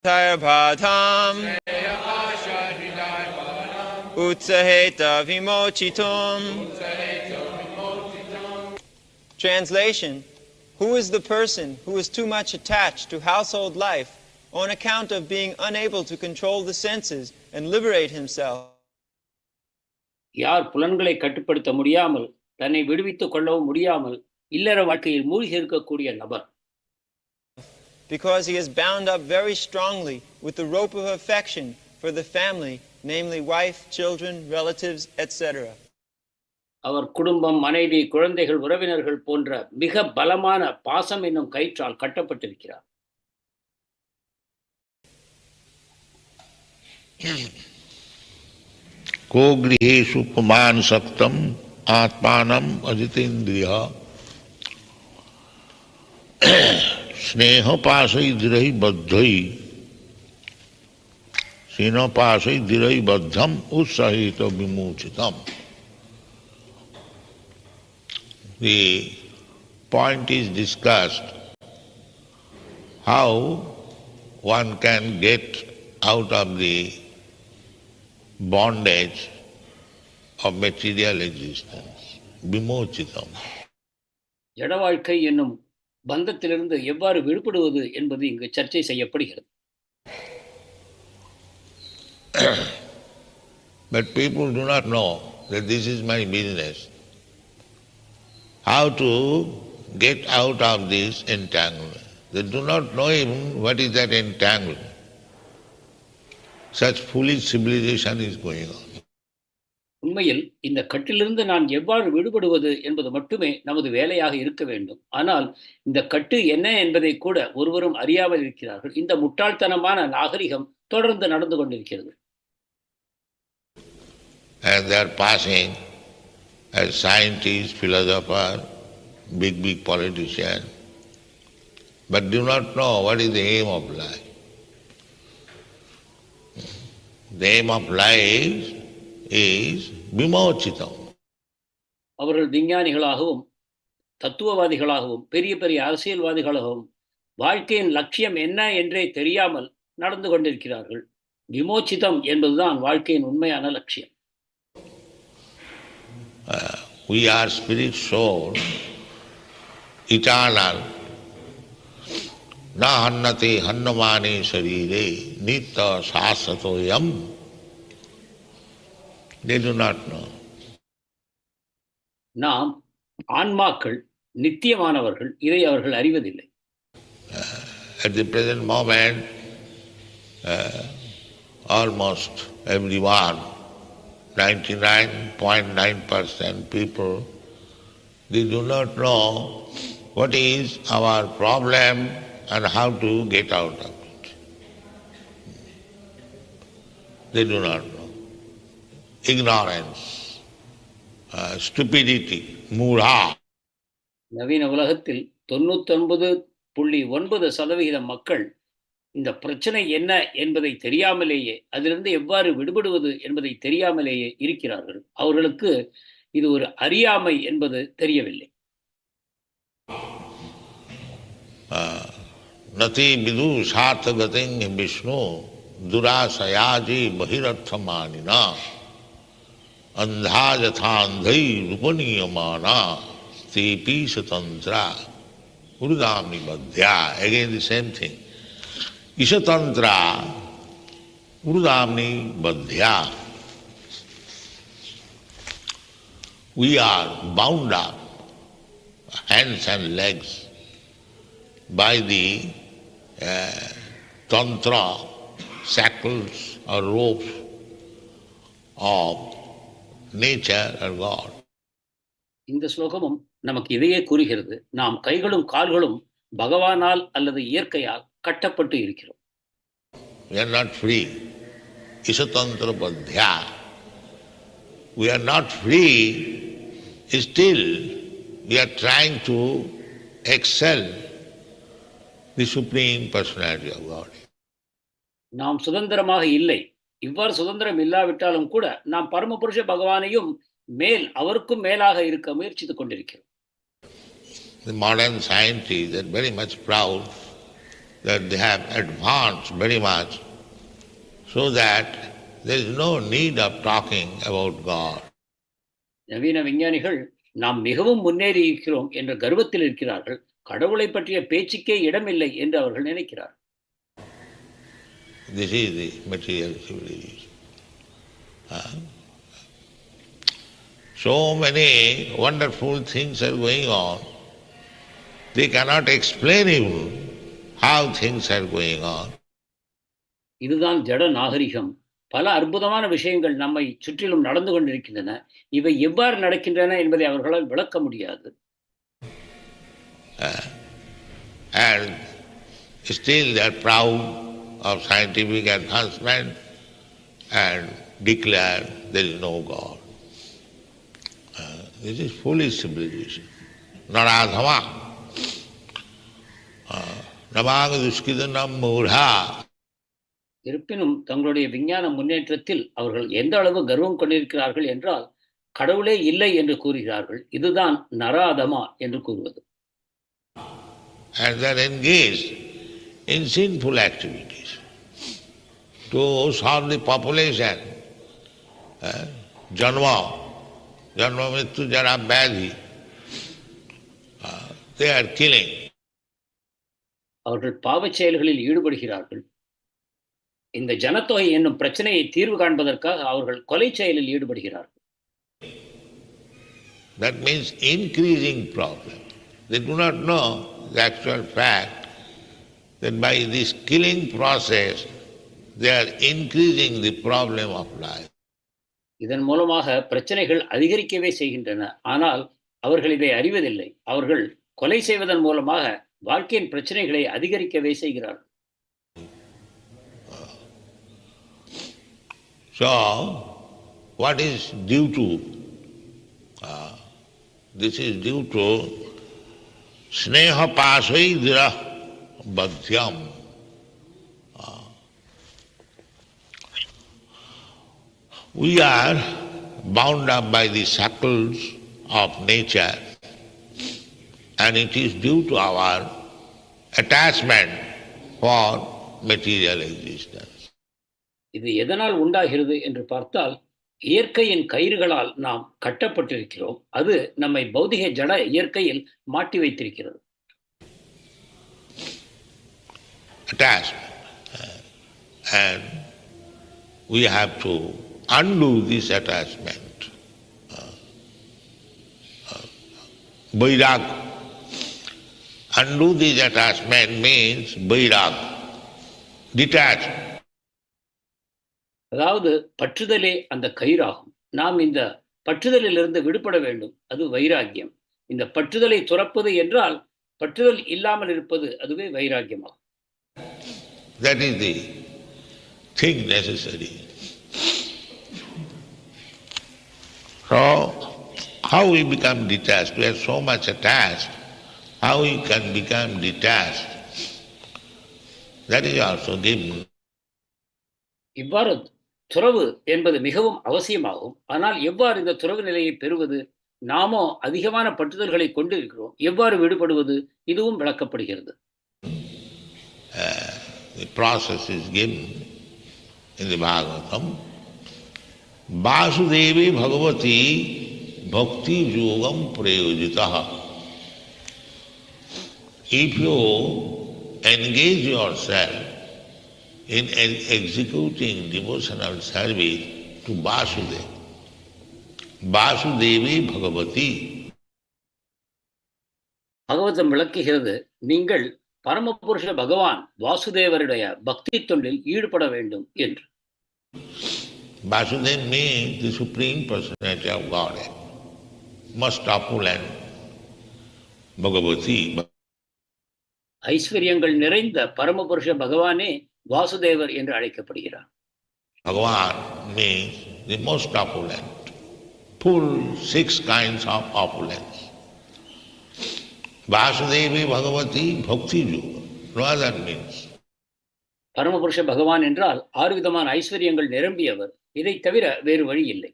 Tayabhadham Utsaheta Vimochitum. Translation: who is the person who is too much attached to household life on account of being unable to control the senses and liberate himself? யார் புலன்களை கட்டுப்படுத்த முடியாமல் தன்னை விடுவித்துக் கொள்ளவும் முடியாமல் இல்லற வாழ்க்கையில் மூழ்கி இருக்கக்கூடிய நபர். Because he is bound up very strongly with the rope of affection for the family, namely wife, children, relatives, etc. அவர் குடும்பம், மனைவி, குழந்தைகள், உறவினர்கள் போன்ற மிக பலமான பாசம் என்னும் கயிற்றால் கட்டப்பட்டிருக்கிறார். को गृहेषु पुमान सक्तम आत्मानम अजितेन्द्रिय स्नेह पाशई दिरहि बद्धई स्नेह पाशई दिरहि बद्धम उत्सहित विमोचितम. The point is discussed how one can get out of the bondage of material existence. Vimochitam. ஜட வாழ்க்கை என்னும் பந்தத்திலிருந்து எவ்வாறு விடுபடுவது என்பது இங்கு சர்ச்சை செய்யப்படுகிறது. But people do not know that this is my business. How to get out of this entanglement. They do not know even what is that entanglement. Such foolish civilization is going on. உண்மையில் இந்த கட்டிலிருந்து நான் எவ்வாறு விடுபடுவது என்பது மட்டுமே நமது வேலையாக இருக்க வேண்டும். ஆனால் இந்த கட்டு என்ன என்பதை கூட ஒருவரும் அறியாமல் இருக்கிறார்கள். இந்த முட்டாள்தனமான நாகரிகம் தொடர்ந்து நடந்து கொண்டிருக்கிறது. And they are passing as scientists, philosophers, big politicians, but do not know what is the aim of life. The aim of life is vimochitam. அவர்கள் விஞ்ஞானிகளாகவும் தத்துவவாதிகளாகவும் பெரிய பெரிய அரசியல்வாதிகளாகவும் வாழ்க்கையின் லட்சியம் என்ன என்றே தெரியாமல் நடந்து கொண்டிருக்கிறார்கள். விமோச்சிதம் என்பதுதான் வாழ்க்கையின் உண்மையான லட்சியம். We are spirit soul, eternal. Na hannate hannamane sharire nitya sasatoyam. They do not know. நாம் ஆன்மாக்கள் நித்தியமானவர்கள், இதை அவர்கள் அறிவதில்லை. At the present moment, almost everyone, 99.9% people, they do not know what is our problem and how to get out of it. They do not know. Ignorance, stupidity, mudha. நவீன உலகத்தில் 99.9% மக்கள் இந்த பிரச்சனை என்ன என்பதை தெரியாமலேயே, அதிலிருந்து எவ்வாறு விடுபடுவது என்பதை தெரியாமலேயே இருக்கிறார்கள். அவர்களுக்கு இது ஒரு அறியாமை என்பது தெரியவில்லை. நதி விது சார்த்தகதிங் விஷ்ணு துராசயாஜி பகிரர்த்தமானினா அந்தாஜதாந்தை ரூபனீயமானா ஸ்தேபி சுதந்திரா உருதாமி Bhatia. Again the same thing. Ishatantra urudamni badhya. We are bound up, hands and legs, by the tantra, shackles or ropes of nature or God. இந்த ஸ்லோகமும் நமக்கு இதையே கூறுகிறது. நாம் கைகளும் கால்களும் பகவானால் அல்லது இயற்கையால் கட்டப்பட்டு இருக்கிறோம். We are not free. Isatantra badhya. We are not free. Still, we are trying to excel the Supreme Personality of God. நாம் சுதந்திரமாக இல்லை. இவ்வாறு சுதந்திரம் இல்லாவிட்டாலும் கூட நாம் பரமபுருஷ பகவானையும் அவருக்கும் மேலாக இருக்க முயற்சித்துக் கொண்டிருக்கிறோம். The modern scientists are very much proud that they have advanced very much, so that there is no need of talking about God. நவீன விஞ்ஞானிகள் நாம் மிகவும் முன்னேறி இருக்கிறோம் என்ற கர்வத்தில் இருக்கிறார்கள். கடவுளை பற்றிய பேச்சுக்கே இடமில்லை என்று அவர்கள் நினைக்கிறார். This is the material civilization. So many wonderful things are going on. They cannot explain even how things are going on. இதுதான் ஜட நாகரிகம். பல அற்புதமான விஷயங்கள் நம்மை சுற்றிலும் நடந்து கொண்டிருக்கின்றன. இவை எவ்வாறு நடக்கின்றன என்பதை அவர்களால் விளக்க முடியாது. And still they are proud of scientific advancement and declare there is no God. This is foolish civilization. Naradhama. Namaga duskidanam mudha. இருப்பினும் தங்களுடைய விஞ்ஞான முன்னேற்றத்தில் அவர்கள் எந்த அளவு கர்வம் கொண்டிருக்கிறார்கள் என்றால் கடவுளே இல்லை என்று கூறுகிறார்கள். இதுதான் நராதமா என்று கூறுவது. And they are engaged in sinful activities to solve the population. Janma mrityu jara vyadhi. They are killing. அவர்கள் பாவச் செயல்களில் ஈடுபடுகிறார்கள். இந்த ஜனத்தொகை என்னும் பிரச்சனையை தீர்வு காண்பதற்காக அவர்கள் கொலை செயலில் ஈடுபடுகிறார்கள். That means increasing problem. They do not know the actual fact that by this killing process they are increasing the problem of life. இதன் மூலமாக பிரச்சனைகள் அதிகரிக்கவே செய்கின்றன. ஆனால் அவர்கள் இதை அறிவதில்லை. அவர்கள் கொலை செய்வதன் மூலமாக வாழ்க்கையின் பிரச்சனைகளை அதிகரிக்கவே செய்கிறார்கள். So, what is due to? This is due to sneha pasaidra badhyam. We are bound up by the shackles of nature, and it is due to our attachment for material existence. இது எதனால் உண்டாகிறது என்று பார்த்தால் இயற்கையின் கயிறுகளால் நாம் கட்டப்பட்டிருக்கிறோம். அது நம்மை பௌதிக ஜட இயற்கையில் மாட்டி வைத்திருக்கிறது. Attachment. And we have to undo this attachment. Vairag. Undo this attachment means vairag. Detach. அதாவது பற்றுதலே அந்த கயிறாகும். நாம் இந்த பற்றுதலிலிருந்து விடுபட வேண்டும். அது வைராக்கியம். இந்த பற்றுதலை துறப்பது என்றால் பற்றுதல் இல்லாமல் இருப்பது, அதுவே வைராக்கியமாகும். That is the thing necessary. So, how we become detached? We are so much attached. How we can become detached? That is also given. இவ்வாறு துறவு என்பது மிகவும் அவசியமாகும். ஆனால் எவ்வாறு இந்த துறவு நிலையை பெறுவது? நாமோ அதிகமான பற்றுதல்களை கொண்டு இருக்கிறோம். எவ்வாறு விடுபடுவது? இதுவும் விளக்கப்படுகிறது. The process is given in the Bhagavatam. Vasudevi Bhagavati Bhakti Yogam Prayojitaha. If you engage yourself in executing devotional service to Vasudeva, Vasudevi Bhagavati. பகவதம் விளக்குகிறது, நீங்கள் பரமபுருஷ பகவான் வாசுதேவருடைய பக்தி தொண்டில் ஈடுபட வேண்டும் என்று. Vasudeva means the Supreme Personality of Godhead, most opulent Bhagavati. ஐஸ்வர்யங்கள் நிறைந்த பரமபுருஷ பகவானே வாசுதேவர் என்று அழைக்கப்படுகிறார். Bhagavan means the most opulent, full 6 kinds of opulence. Vasudevi Bhagavati Bhakti Yoga, no other means. பரமபுருஷ பகவான் என்றால் 6 விதமான ஐஸ்வர்யங்கள் நிரம்பியவர். இதை தவிர வேறு வழி இல்லை.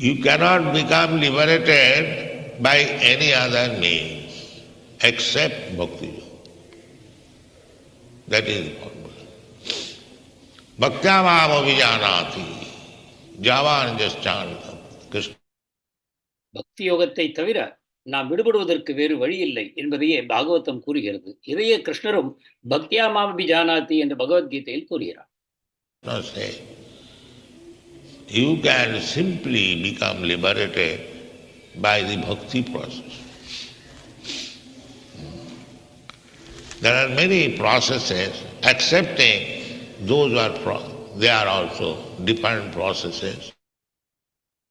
You cannot become liberated by any other means accept bhakti yoga. That is the formula. Bhaktyamam avijanati javan jaschanitam. Krishna. பக்தி யோகத்தை தவிர நாம் விடுபடுவதற்கு வேறு வழி இல்லை என்பதையே பாகவதம் கூறுகிறது. இதையே கிருஷ்ணரும் பக்தியாமாபி ஜானாதி என்ற பகவத்கீதையில் கூறுகிறார். Say, you can simply become liberated by the bhakti process. There are many processes, accepting those who are they are also different processes.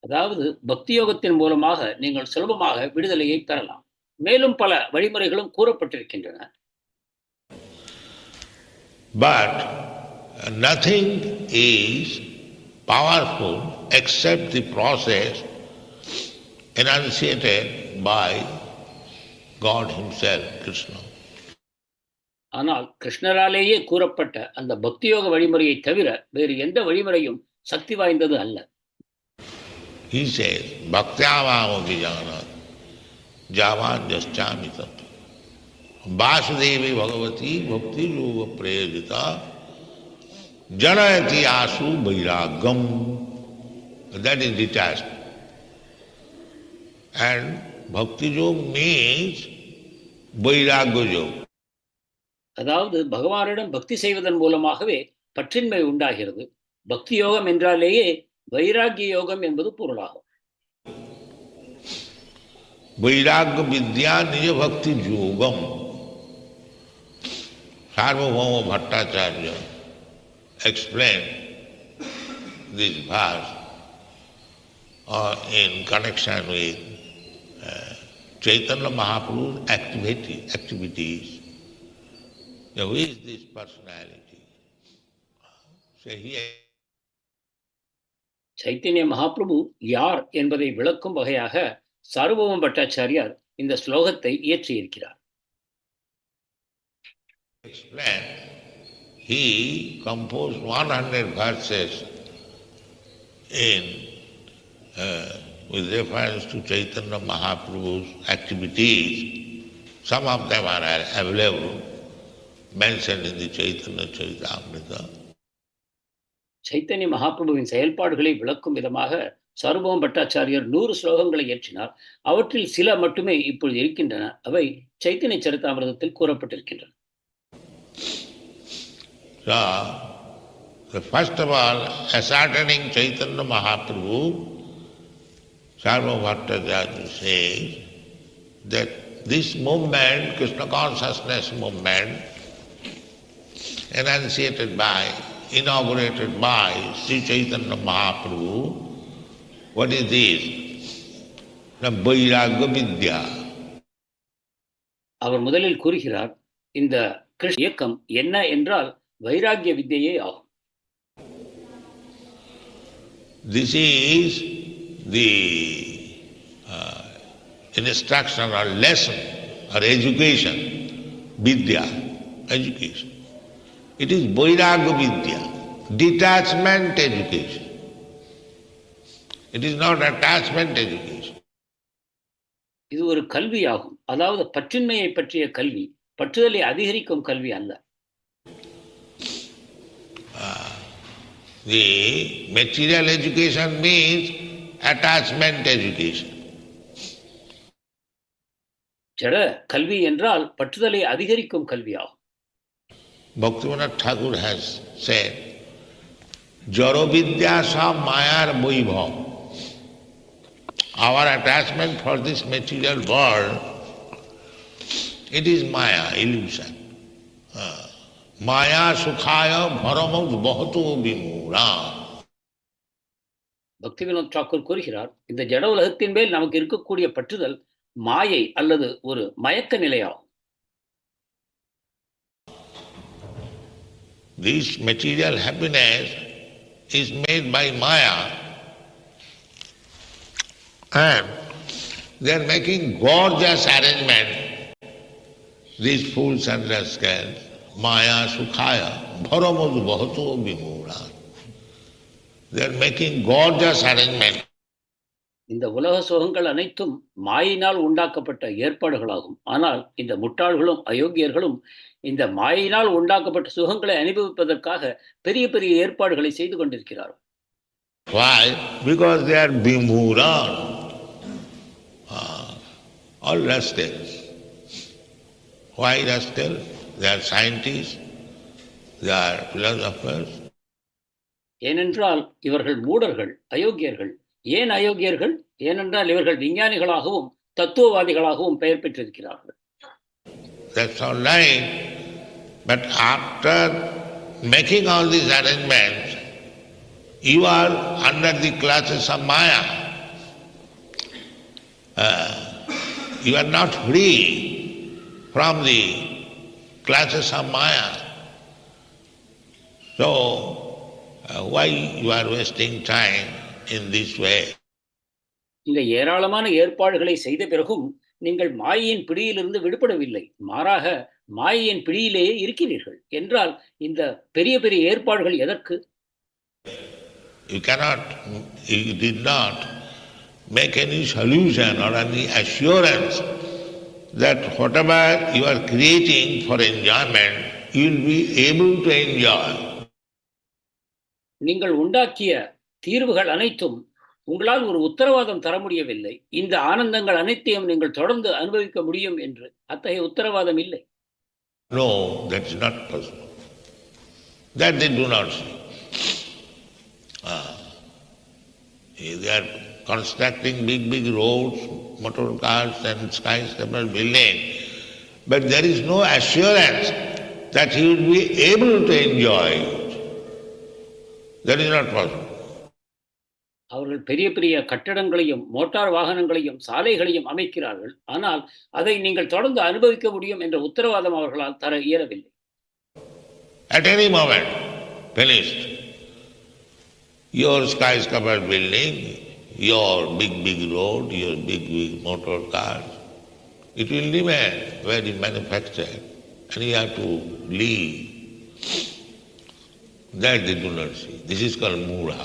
அதாவது பக்தி யோகத்தின் மூலமாக நீங்கள் சுலபமாக விடுதலையை பெறலாம். மேலும் பல வழிமுறைகளும் கூறப்பட்டிருக்கின்றன. But nothing is powerful except the process enunciated by God Himself, Krishna. ஆனால் கிருஷ்ணராலேயே கூறப்பட்ட அந்த பக்தி யோக வழிமுறையை தவிர வேறு எந்த வழிமுறையும் சக்தி வாய்ந்தது அல்ல. He says, Bhaktyamamapi janat javan jaschamitam Vasudevi Bhagavati Bhakti Yoga Prayajita Janayati Asu Vairagam. That is detachment. And Bhakti Yoga means Vairagya Yoga. அதாவது பகவானிடம் பக்தி செய்வதன் மூலமாகவே பற்றின்மை உண்டாகிறது. பக்தி யோகம் என்றாலேயே வைராகிய யோகம் என்பது பொருளாகும். வைராகிய வித்யா நிஜ பக்தி யோகம். Sarvabhauma Bhattacharya explained this verse in connection with Chaitanya Mahaprabhu's activities. Now, who is this personality? Say here. Chaitanya Mahaprabhu யார் என்பதை விளக்கும் வகையாக சார்வபௌம பட்டாச்சாரியார் இந்த ஸ்லோகத்தை இயற்றியிருக்கிறார். He composed 100 verses with reference to Chaitanya Mahaprabhu's activities. Some of them are available, mentioned in the Chaitanya Charitamrita. Chaitanya மகாபிரபுவின் செயல்பாடுகளை விளக்கும் விதமாக சார்வபௌம பட்டாச்சாரியார் 100 ஸ்லோகங்களை இயற்றினார். அவற்றில் சில மட்டுமே இப்பொழுது இருக்கின்றன. அவை Chaitanya சரிதாமிரதத்தில் கூறப்பட்டிருக்கின்றன. So, first of all, ascertaining Chaitanya Mahaprabhu, Sarvabhauma Bhattacharya says that this movement, Krishna consciousness movement, inaugurated by Sri Chaitanya Mahaprabhu, what is this? Vairagya Vidya. அவர் முதலில் கூறுகிறார், இந்த கிருஷ்ண இயக்கம் என்ன என்றால் வைராகிய வித்யையே ஆகும். This is the instruction or lesson or education, vidya, education. It is Vairagya Vidya, detachment education. It is not attachment education. இது ஒரு கல்வியாகும். அதாவது பற்றின்மையை பற்றிய கல்வி, பற்றுதலை அதிகரிக்கும் கல்வி அல்ல. The material education means attachment education. ஜட கல்வி என்றால் பற்றுதலை அதிகரிக்கும் கல்வியாகும். Bhaktivinoda Thakur has said, Jaro Vidya sa mayar vaibhav. Our attachment for this material world, it is maya, illusion. Maya sukhaya bharamau bhato vimura. Bhaktivinod Thakur கூறுகிறார், இந்த ஜட உலகத்தின் மேல் நமக்கு இருக்கக்கூடிய பற்றுதல் மாயை அல்லது ஒரு மயக்க நிலையாகும். This material happiness is made by Maya, and they are making gorgeous arrangement. These fools and rascals, Maya Sukhaya, Bharamadu Bhato Vimura. They are making gorgeous arrangement இந்த உலக சுகங்கள் அனைத்தும் மாயினால் உண்டாக்கப்பட்ட ஏற்பாடுகளாகும். ஆனால் இந்த முட்டாள்களும் அயோக்கியர்களும் இந்த மாயினால் உண்டாக்கப்பட்ட சுகங்களை அனுபவிப்பதற்காக பெரிய பெரிய ஏற்பாடுகளை செய்து கொண்டிருக்கிறார்கள். Why? Because they are being moved on. All rascals. Why rascals? They are scientists, they are philosophers. ஏனென்றால் இவர்கள் மூடர்கள், அயோக்கியர்கள். ஏன் அயோக்கியர்கள்? ஏனென்றால் இவர்கள் விஞ்ஞானிகளாகவும் தத்துவவாதிகளாகவும் பெயர் பெற்றிருக்கிறார்கள். That's all right. But after making all these arrangements, you are under the clutches of Maya. You are not free from the clutches of Maya. So, why you are wasting time in this way? இந்த ஏராளமான ஏற்பாடுகளை செய்த பிறகும் நீங்கள் மாயையின் பிடியிலிருந்து விடுபடவில்லை. மாறாக மாயையின் பிடியிலேயே இருக்கிறீர்கள் என்றால் இந்த பெரிய பெரிய ஏற்பாடுகள் எதற்கு? You did not make any solution or any assurance that whatever you are creating for enjoyment, you will be able to enjoy. நீங்கள் உண்டாக்கிய தீர்வுகள் அனைத்தும் உங்களால் ஒரு உத்தரவாதம் தர முடியவில்லை. இந்த ஆனந்தங்கள் அனைத்தையும் நீங்கள் தொடர்ந்து அனுபவிக்க முடியும் என்று அத்தகைய உத்தரவாதம் இல்லை. No, that's not possible. That they do not see. They are constructing big roads, motor cars and skyscraper building, but there is no assurance that he will be able to enjoy it. That is not possible. அவர்கள் பெரிய பெரிய கட்டடங்களையும் motor வாகனங்களையும் சாலைகளையும் அமைக்கிறார்கள். ஆனால் அதை நீங்கள் தொடர்ந்து அனுபவிக்க முடியும் என்ற உத்தரவாதம் அவர்களால் தர இயலவில்லை. At any moment, finished. Your skyscraper building, your big road, your big motor cars, it will remain where it is manufactured, and you have to leave. That they do not see. This is called mura.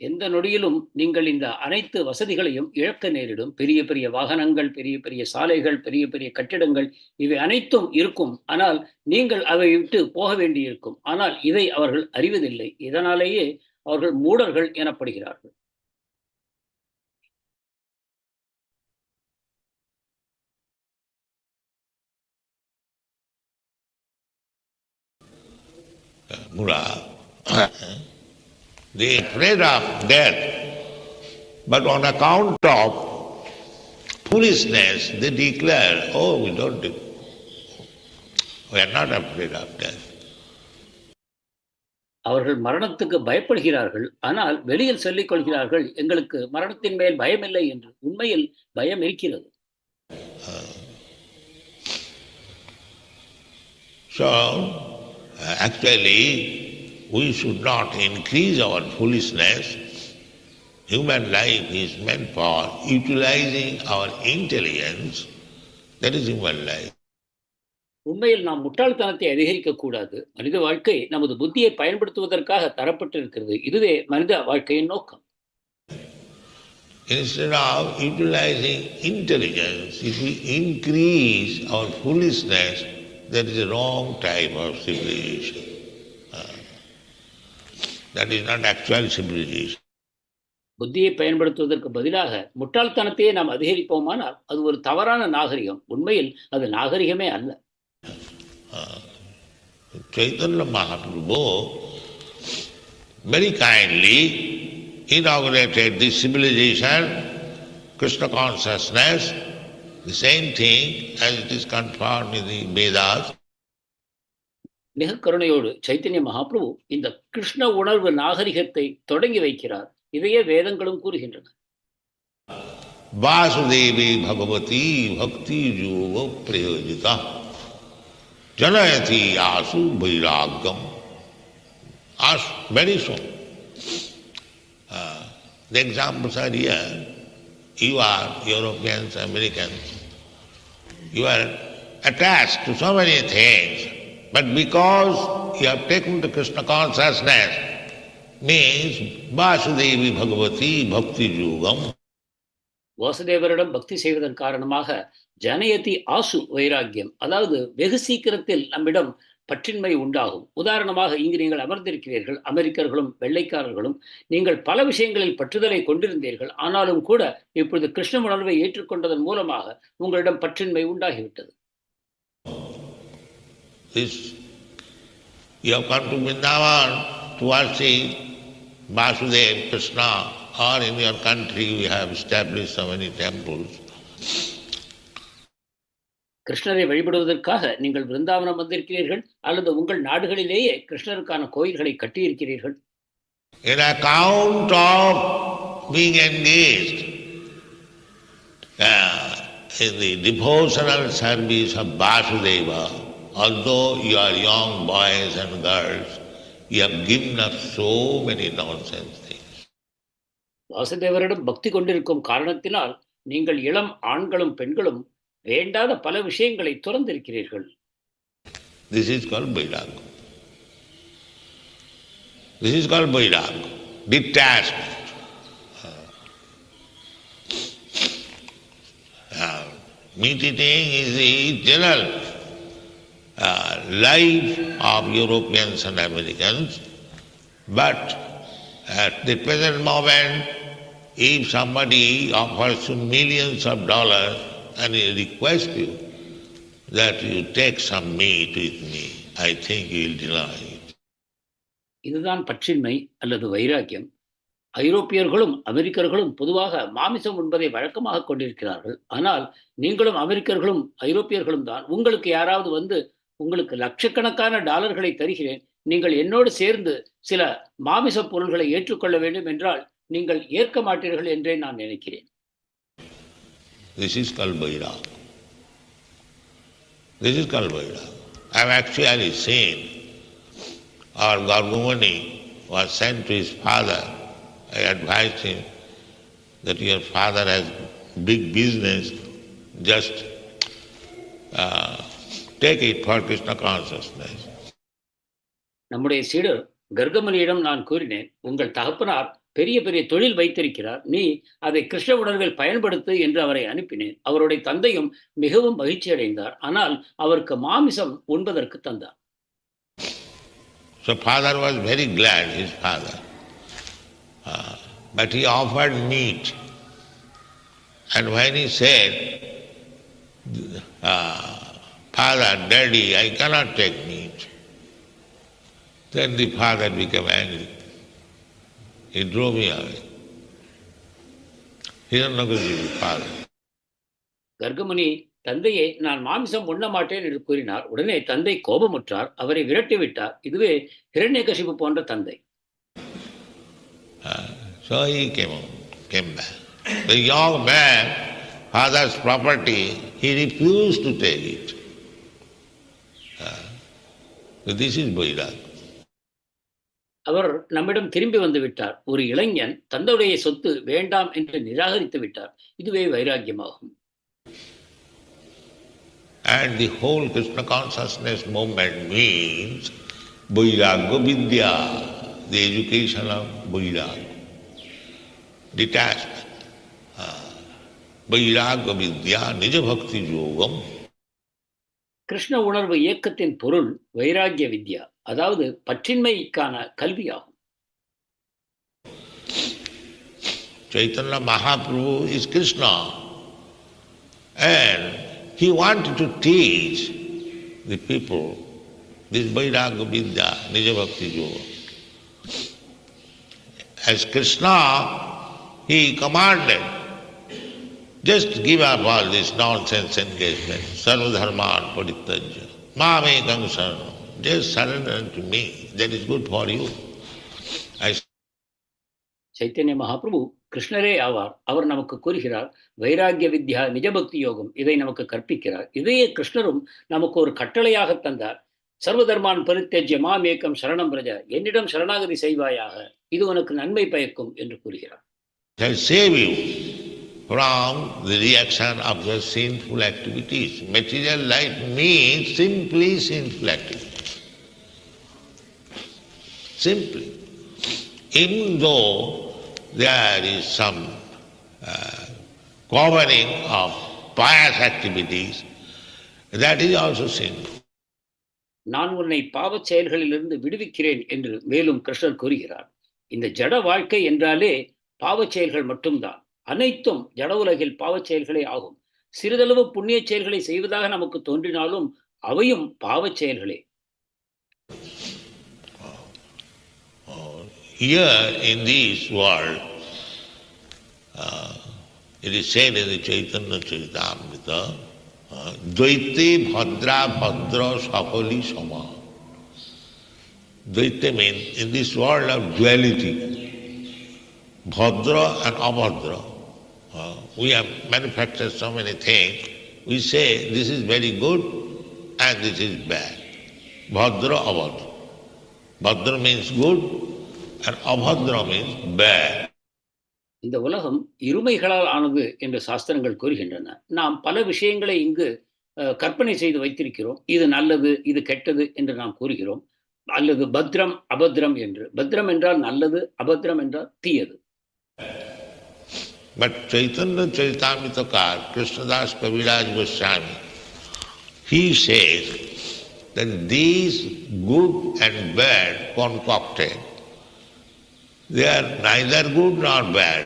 எந்த நொடியிலும் நீங்கள் இந்த அனைத்து வசதிகளையும் இழக்க நேரிடும். பெரிய பெரிய வாகனங்கள், பெரிய பெரிய சாலைகள், பெரிய பெரிய கட்டிடங்கள், இவை அனைத்தும் இருக்கும். ஆனால் நீங்கள் அதை விட்டு போக வேண்டியிருக்கும். ஆனால் இதை அவர்கள் அறிவதில்லை. இதனாலேயே அவர்கள் மூடர்கள் எனப்படுகிறார்கள். Mura. They are afraid of death, but on account of foolishness, they declare, oh, we are not afraid of death. அவர்கள் மரணத்துக்கு பயப்படுகிறார்கள். ஆனால் வெளியில் சொல்லிக் கொள்கிறார்கள், எங்களுக்கு மரணத்தின் மேல் பயமில்லை என்று. உண்மையில் பயம் இருக்கிறது. So, actually, we should not increase our foolishness. Human life is meant for utilizing our intelligence. That is human life. உண்மையில் நாம் முட்டாள்தனத்தை அதிகரிக்க கூடாது. மனித வாழ்க்கை நமது புத்தியை பயன்படுத்துவதற்காக தரப்பட்டிருக்கிறது. இதுவே மனித வாழ்க்கையின் நோக்கம். Instead of utilizing intelligence, if we increase our foolishness, that is a wrong type of civilization. That is not actual civilization. புத்தியை பயன்படுத்துவதற்கு பதிலாக முட்டாள்தனத்தையே நாம் அதிகரிப்போமானால் அது ஒரு தவறான நாகரிகம். உண்மையில் அது நாகரிகமே அல்ல. Chaitanya Mahaprabhu very kindly inaugurated this civilization, Krishna consciousness, the same thing as it is confirmed in the Vedas. மிக கருணையோடு சைத்தன்ய மகாபிரபு இந்த கிருஷ்ண உணர்வு நாகரிகத்தை தொடங்கி வைக்கிறார். இதையே வேதங்களும் கூறுகின்றன. வாசுதேவி பகவதி பக்தி யோக பிரயோஜிதா ஜனயதி ஆசு வைராகம். Very soon. The examples are here. You are Europeans, Americans. You are attached to so many things. But because you have taken the Krishna consciousness, means Vasudevi Bhagavati Bhakti Yugam. வாசுதேவரிடம் பக்தி செய்வதன் காரணமாக ஜனயதி ஆசு வைராக்கியம், அதாவது வெகு சீக்கிரத்தில் நம்மிடம் பற்றின்மை உண்டாகும். உதாரணமாக இங்கு நீங்கள் அமர்ந்திருக்கிறீர்கள், அமெரிக்கர்களும் வெள்ளைக்காரர்களும் நீங்கள் பல விஷயங்களில் பற்றுதலை கொண்டிருந்தீர்கள். ஆனாலும் கூட இப்பொழுது கிருஷ்ண உணர்வை ஏற்றுக்கொண்டதன் மூலமாக உங்களிடம் பற்றின்மை உண்டாகிவிட்டது. You have come to Vrindavan to worship Vasudeva, Krishna, or in your country we have established so many temples. கிருஷ்ணரை வழிபடுவதற்காக நீங்கள் விருந்தாவனம் வந்திருக்கிறீர்கள், அல்லது உங்கள் நாடுகளிலேயே கிருஷ்ணருக்கான கோயில்களை கட்டியிருக்கிறீர்கள். In account of being engaged in the devotional service of Vasudeva, although you are young boys and girls, you have given up so many nonsense things. வாசுதேவரிடம் பக்தி கொண்டிருக்கும் காரணத்தினால் நீங்கள் இளம் ஆண்களும் பெண்களும் வேண்டாத பல விஷயங்களை துறந்திருக்கிறீர்கள். This is called Vairagya. This is called Vairagya, detachment. Meat eating is the general life of Europeans and Americans, but at the present moment, if somebody offers you millions of dollars and he requests you that you take some meat with me, I think you will deny it. இதுதான் பற்றின்மை அல்லது வைராக்கியம். ஐரோப்பியர்களும் அமெரிக்கர்களும் பொதுவாக மாமிசம் உண்பதை வழக்கமாக கொண்டிருக்கிறார்கள். ஆனால் நீங்களும் அமெரிக்கர்களும் ஐரோப்பியர்களும் தான், உங்களுக்கு யாராவது வந்து உங்களுக்கு லட்சக்கணக்கான டாலர்களை தருகிறேன், நீங்கள் என்னோடு சேர்ந்து சில மாமிச பொருள்களை ஏற்றுக்கொள்ள வேண்டும் என்றால் நீங்கள் ஏற்க மாட்டீர்கள் என்றே நான் நினைக்கிறேன். This is called Vairagya. This is called Vairagya. I have actually seen our Gargumani was sent to his father. I advised him that your father has big business, just take it for Krishna consciousness. நம்முடைய சீடர் கர்கமனியிடம் நான் கூறினேன், உங்கள் தகப்பனார் பெரிய பெரிய தொழில் வைத்திருக்கிறார், நீ அதை கிருஷ்ண உணர்வில் பயன்படுத்து என்று அவரை அனுப்பினேன். அவருடைய தந்தையும் மிகவும் மகிழ்ச்சி அடைந்தார், ஆனால் அவருக்கு மாமிசம் உண்பதற்கு தந்தார். So father was very glad, his father. But he offered meat. And when he said, Father, Daddy, I cannot take meat, then the father became angry. He drove me away. He didn't know the father. கர்கமணி தந்தையை நான் மாமிசம் உண்ண மாட்டேன் என்று கூறினார். உடனே தந்தை கோபமுற்றார், அவரை விரட்டி விட்டார். இதுவே ஹிரண்யகசிபு போன்ற தந்தை. So he came back. The young man, father's property, he refused to take it. So this is Vairagya. அவர் நம்மிடம் திரும்பி வந்து விட்டார். ஒரு இளைஞன் தந்தையுடைய சொத்து வேண்டாம் என்று நிராகரித்து விட்டார். இதுவே வைராக்கியமாகும். And the whole Krishna consciousness movement means Vairagya Vidya, the education of Vairagya, detachment. Vairagya Vidya Nija Bhakti Yogam. Krishna உணர்வு இயக்கத்தின் பொருள் வைராக்கிய வித்யா, அதாவது பற்றின்மைக்கான கல்வியாகும். Chaitanya Mahaprabhu is Krishna, and he wanted to teach the people this Vairagya Vidya, Nija Bhakti Yoga. As Krishna, he commanded, just give up all this nonsense engagement, sarva dharman parityajya, mamekam saranam. Just surrender to me, that is good for you. Chaitanya Mahaprabhu கிருஷ்ணரே ஆவார். அவர் நமக்கு கூறுகிறார் வைராக்கிய வித்யா நிஜபக்தி யோகம், இதை நமக்கு கற்பிக்கிறார். இதையே கிருஷ்ணரும் நமக்கு ஒரு கட்டளையாக தந்தார். சர்வதர்மான் பரித்யஜ்ய மாமேகம் சரணம் பிரஜ, என்னிடம் சரணாகதி செய்வாயாக, இது உனக்கு நன்மை பயக்கும் என்று கூறுகிறார். Shall save you from the reaction of your sinful activities. Material life means simply sinful activities. Simply. even though there is some covering of pious activities, that is also sinful. நான் உன்னை பாவச் செயல்களிலிருந்து விடுவிக்கிறேன் என்று மேலும் கிருஷ்ணர் கூறுகிறார். இந்த ஜட வாழ்க்கை என்றாலே பாவச் செயல்கள் மட்டும்தான். அனைத்தும் ஜட உலகில் பாவச் செயல்களே ஆகும். சிறிதளவு புண்ணிய செயல்களை செய்வதாக நமக்கு தோன்றினாலும் அவையும் பாவச் செயல்களே. Here in this world, it is said in the Chaitanya Charitamrita, Dvaite Bhadra Bhadra Sakali Sama. Dvaite means in this world of duality, Bhadra and Abhadra. We have manufactured so many things. We say this is very good and this is bad. Bhadra, Abhadra. Bhadra means good and Abhadra means bad. இந்த உலகம் இருமைகளால் ஆனது என்று சாஸ்திரங்கள் கூறுகின்றன. நாம் பல விஷயங்களை இங்கு கற்பனை செய்து வைத்திருக்கிறோம். இது நல்லது, இது கெட்டது என்று நாம் கூறுகிறோம். அல்லது பத்ரம் அபத்ரம் என்று. பத்ரம் என்றால் நல்லது, அபத்ரம் என்றால் தீயது. But Chaitanya Charitamritakar, Krishnadas Kaviraj Goswami, he says that these good and bad concocted, they are neither good nor bad.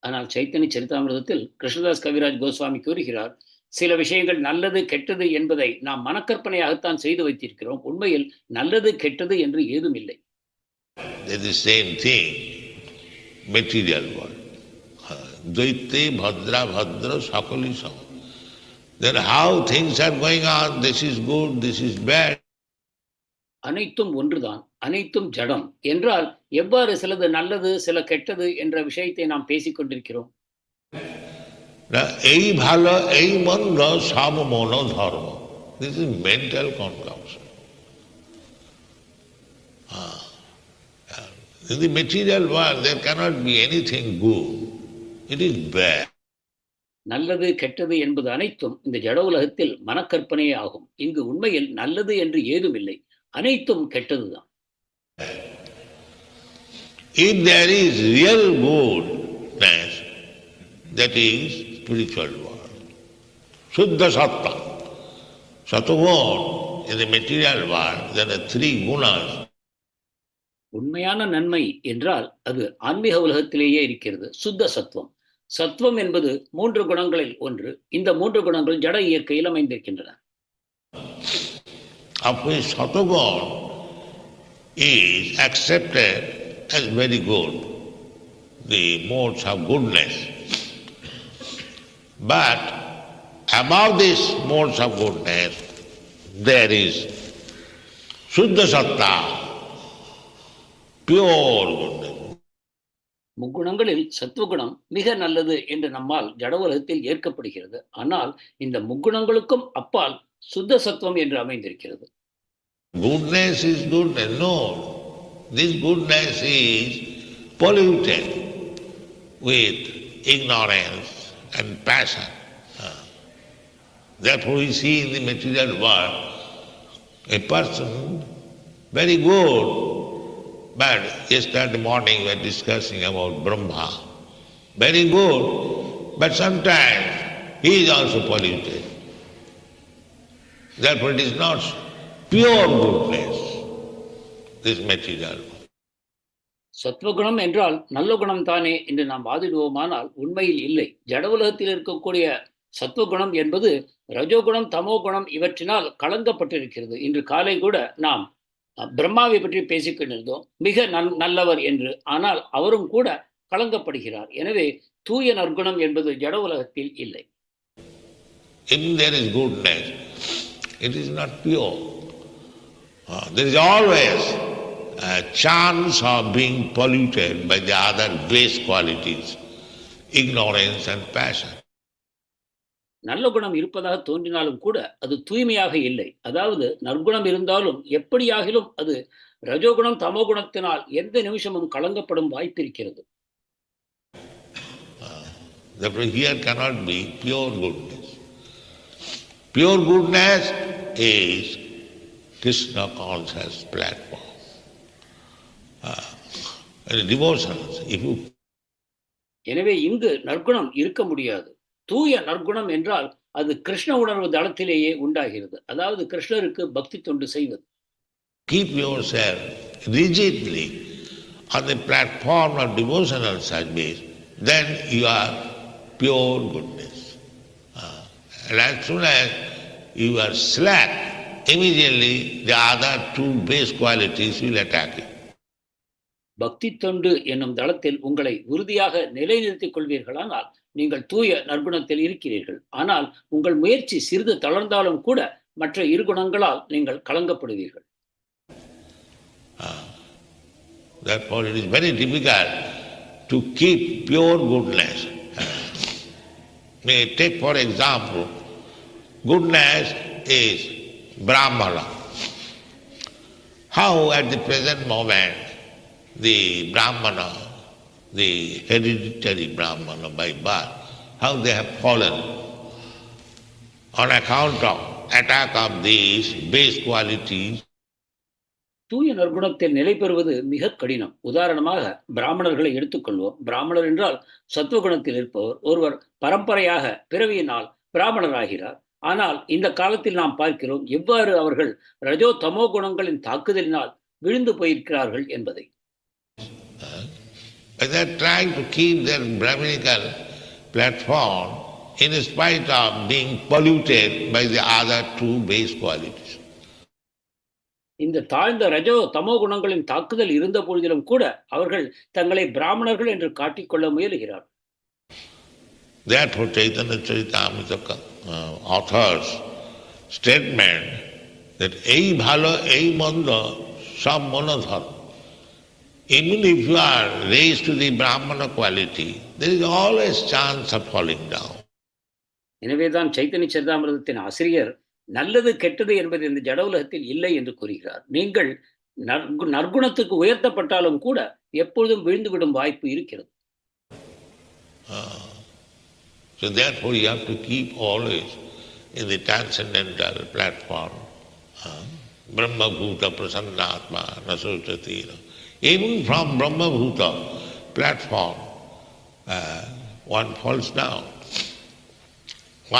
ஆனால் சைத்தன்ய சரிதாமிரதத்தில் கிருஷ்ணதாஸ் கவிராஜ் கோஸ்வாமி கூறுகிறார், சில விஷயங்கள் நல்லது கெட்டது என்பதை நாம் மனக்கற்பனையாகத்தான் செய்து வைத்திருக்கிறோம். உண்மையில் நல்லது கெட்டது என்று ஏதும் இல்லை. It is the same thing, material world. Dvaite Bhadra Bhadra Sakali Sama. Then how things are going on, this is good, this is bad. அனைத்தும் ஒன்றுதான், அனைத்தும் ஜடம் என்றால் எவ்வாறு சிலது நல்லது சில கெட்டது என்ற விஷயத்தை நாம் பேசிக் கொண்டிருக்கிறோம். এই ভালো এই মন্দ সব মন ধর্ম. This is mental concoction. In the material world there cannot be anything good. It is bad. நல்லது கெட்டது என்பது அனைத்தும் இந்த ஜட உலகத்தில் மனக்கற்பனையே ஆகும். இங்கு உண்மையில் நல்லது என்று ஏதும் இல்லை, அனைத்தும் கெட்டதுதான். If there is real goodness, that is spiritual world. Shuddha Sattva. Sattva in the material world, there are three gunas. உண்மையான நன்மை என்றால் அது ஆன்மீக உலகத்திலேயே இருக்கிறது. சுத்த சத்துவம். சத்துவம் என்பது மூன்று குணங்களில் ஒன்று. இந்த மூன்று குணங்கள் ஜட இயற்கையில் அமைந்திருக்கின்றன. Of which Sattva is accepted as very good, the modes of goodness. But above these modes of goodness, there is Shuddha Sattva, pure goodness. முக்குணங்களில் சத்துவகுணம் மிக நல்லது என்று நம்மால் ஜட உலகத்தில் ஏற்கப்படுகிறது. ஆனால் இந்த முக்குணங்களுக்கும் அப்பால் சுத்த சத்துவம் என்று அமைந்திருக்கிறது. Goodness is goodness. No. This goodness is polluted with ignorance and passion. Therefore we see in the material world a person very good, but yesterday morning we were discussing about Brahma. Very good, but sometimes he is also polluted. Therefore it is not pure goodness, this material. சத்வகுணம் என்றால் நல்ல குணம் தானே என்று நாம் வாதிடுவோமானால் உண்மையில் இல்லை. ஜட உலகத்தில் இருக்கக்கூடிய சத்வகுணம் என்பது ரஜோகுணம் தமோகுணம் இவற்றினால் கலங்கப்பட்டிருக்கிறது. இன்று காலை கூட நாம் பிரம்மாவை பற்றி பேசிக்கொண்டிருந்தோம், மிக நல்லவர் என்று. ஆனால் அவரும் கூட கலங்கப்படுகிறார். எனவே தூய நற்குணம் என்பது ஜட உலகத்தில் இல்லை. If there is goodness, it is not pure. There is always a chance of being polluted by the other base qualities, ignorance and passion. நல்ல குணம் இருப்பதாக தோன்றினாலும் கூட அது தூய்மையாக இல்லை. அதாவது நற்குணம் இருந்தாலும் எப்படியாகிலும் அது ரஜோகுணம் தமோகுணத்தினால் எந்த நிமிஷமும் கலங்கப்படும் வாய்ப்பிருக்கிறது. Therefore here cannot be pure goodness. Pure goodness is Krishna conscious platform. devotions. If you எனவே இங்கு நற்குணம் இருக்க முடியாது. தூய நற்குணம் என்றால் அது கிருஷ்ண உணர்வு தளத்திலேயே உண்டாகிறது. அதாவது கிருஷ்ணருக்கு பக்தி தொண்டு செய்வது. keep yourself rigidly on the platform of devotional service, then you are pure goodness. And as soon as you are slack, immediately the other two base qualities will attack you. பக்தி தொண்டு என்னும் தளத்தில் உங்களை உறுதியாக நிலைநிறுத்திக் கொள்வீர்களானால் நீங்கள் தூய நற்குணத்தில் இருக்கிறீர்கள். ஆனால் உங்கள் முயற்சி சிறிது தளர்ந்தாலும் கூட மற்ற இரு குணங்களால் நீங்கள் கலங்கப்படுவீர்கள். Therefore it is very difficult to keep pure goodness. May take for example, goodness is Brahmana. How at the present moment the Brahmana, the hereditary Brahmana by birth, how they have fallen on account of attack of these base qualities. தூய நற்குணத்தில் நிலை பெறுவது மிக கடினம். உதாரணமாக பிராமணர்களை எடுத்துக்கொள்வோம். பிராமணர் என்றால் சத்துவகுணத்தில் இருப்பவர். ஒருவர் பரம்பரையாக பிறவியினால் பிராமணர் ஆகிறார். ஆனால் இந்த காலத்தில் நாம் பார்க்கிறோம் எவ்வாறு அவர்கள் ரஜோ தமோ குணங்களின் தாக்குதலினால் விழுந்து போயிருக்கிறார்கள் என்பதை. They are trying to keep their Brahminical platform in spite of being polluted by the other two base qualities. இந்த தாழ்ந்த ரஜோ தமோ குணங்களின் தாக்குதல் இருந்த பொழுதிலும் கூட அவர்கள் தங்களை பிராமணர்கள் என்று காட்டிக்கொள்ள முயலுகிறார். Therefore Chaitanya Charitamrita author's statement that ei bhalo ei manda sab monadhar. Even if you are raised to the Brahmana quality, there is always chance of falling down. எனவேதான் சைத்தன்ய சரிதாமிரதத்தின் ஆசிரியர் நல்லது கெட்டது என்பது இந்த ஜட உலகத்தில் இல்லை என்று கூறுகிறார். நீங்கள் நற்குணத்துக்கு உயர்த்தப்பட்டாலும் கூட எப்பொழுதும் விழுந்துவிடும் வாய்ப்பு இருக்கிறது. So therefore you have to keep always in the transcendental platform. Brahma bhuta prasannatma nasocati. Even from Brahma bhuta platform one falls down.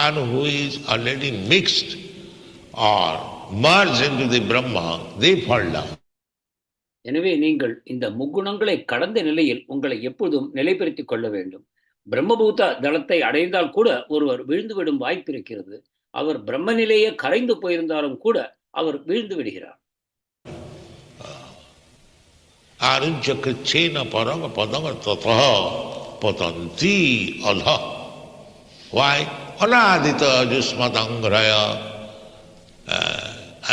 One who is already mixed or merged into the Brahma, they fall down. எனவே நீங்கள் இந்த முக்குணங்களை கடந்த நிலையில் உங்களை எப்பொழுதும் நிலைப்படுத்திக் கொள்ள வேண்டும். பிரம்மபூத தளத்தை அடைந்தால் கூட ஒருவர் விழுந்துவிடும் வாய்ப்பு இருக்கிறது. அவர் பிரம்ம நிலையே கரைந்து போயிருந்தாலும் கூட அவர் விழுந்து விடுகிறார். Aruncha krichena parama padama tataha patanti adha. Why? Anadita jusmatangraya.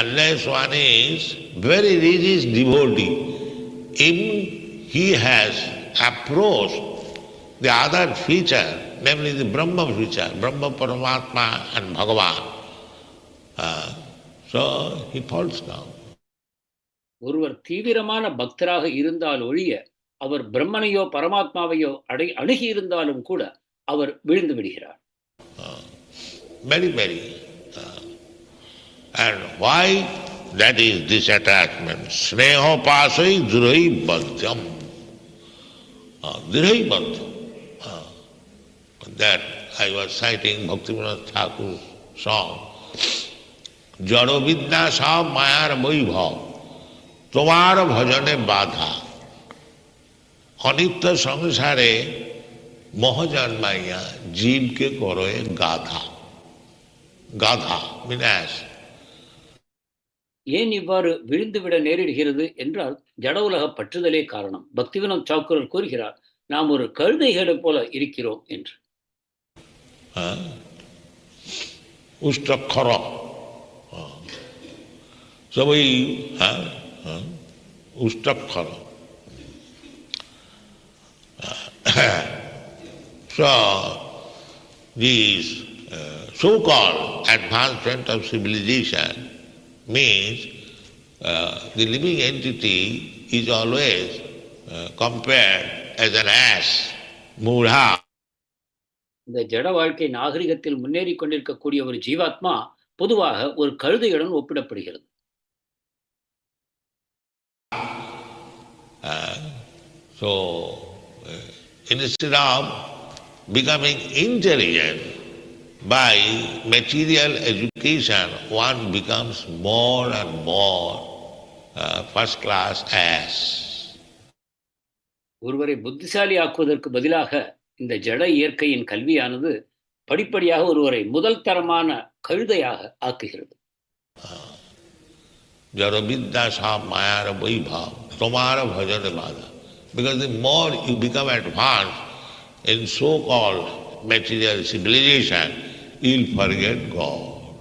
Unless one is very religious devotee, even he has approached the other feature, namely the Brahma feature, Brahma Paramatma and Bhagavan. So he falls down. ஒருவர் தீவிரமான பக்தராக இருந்தால் ஒழிய அவர் பிரம்மனையோ பரமாத்மாவையோ அணுகி இருந்தாலும் கூட அவர் விழுந்து விடுகிறார். Very, very. And why? That is this attachment. Sneho pasai dhirai badhyam. Dhirai badhyam. That I was citing Bhaktivinoda Thakur's song. Jaro vidya sa mayar vaibhav. তোমার ভজনে বাধা অনিত্য সংসারে মহজন্মাইয়া জীবকে করে গাধা গাধা মিনাস. ஏன் இவ்வாறு விழுந்துவிட நேரிடுகிறது என்றால் ஜட உலக பற்றுதலே காரணம். பக்திவினோத் தாக்கூர் கூறுகிறார், நாம் ஒரு கழுதைகளை போல இருக்கிறோம் என்று. உஷ்டக்கர சபை Ustakkhara. So, this so-called advancement of civilization means the living entity is always compared as an ass, mudha. இந்த ஜட வாழ்க்கை நாகரிகத்தில் முன்னேறி கொண்டிருக்கக்கூடிய ஒரு ஜீவாத்மா பொதுவாக ஒரு கழுதையுடன் ஒப்பிடப்படுகிறது. So, instead of becoming intelligent by material education, one becomes more and more first class ass. ஒருவரை புத்திசாலி ஆக்குவதற்கு பதிலாக இந்த ஜட இயற்கையின் கல்வியானது படிப்படியாக ஒருவரை முதல் தரமான கழுதையாக ஆக்குகிறது. Jara vidya sa mayara vaibhav, tomara bhajana bhada. Because the more you become advanced in so-called material civilization, you'll forget God.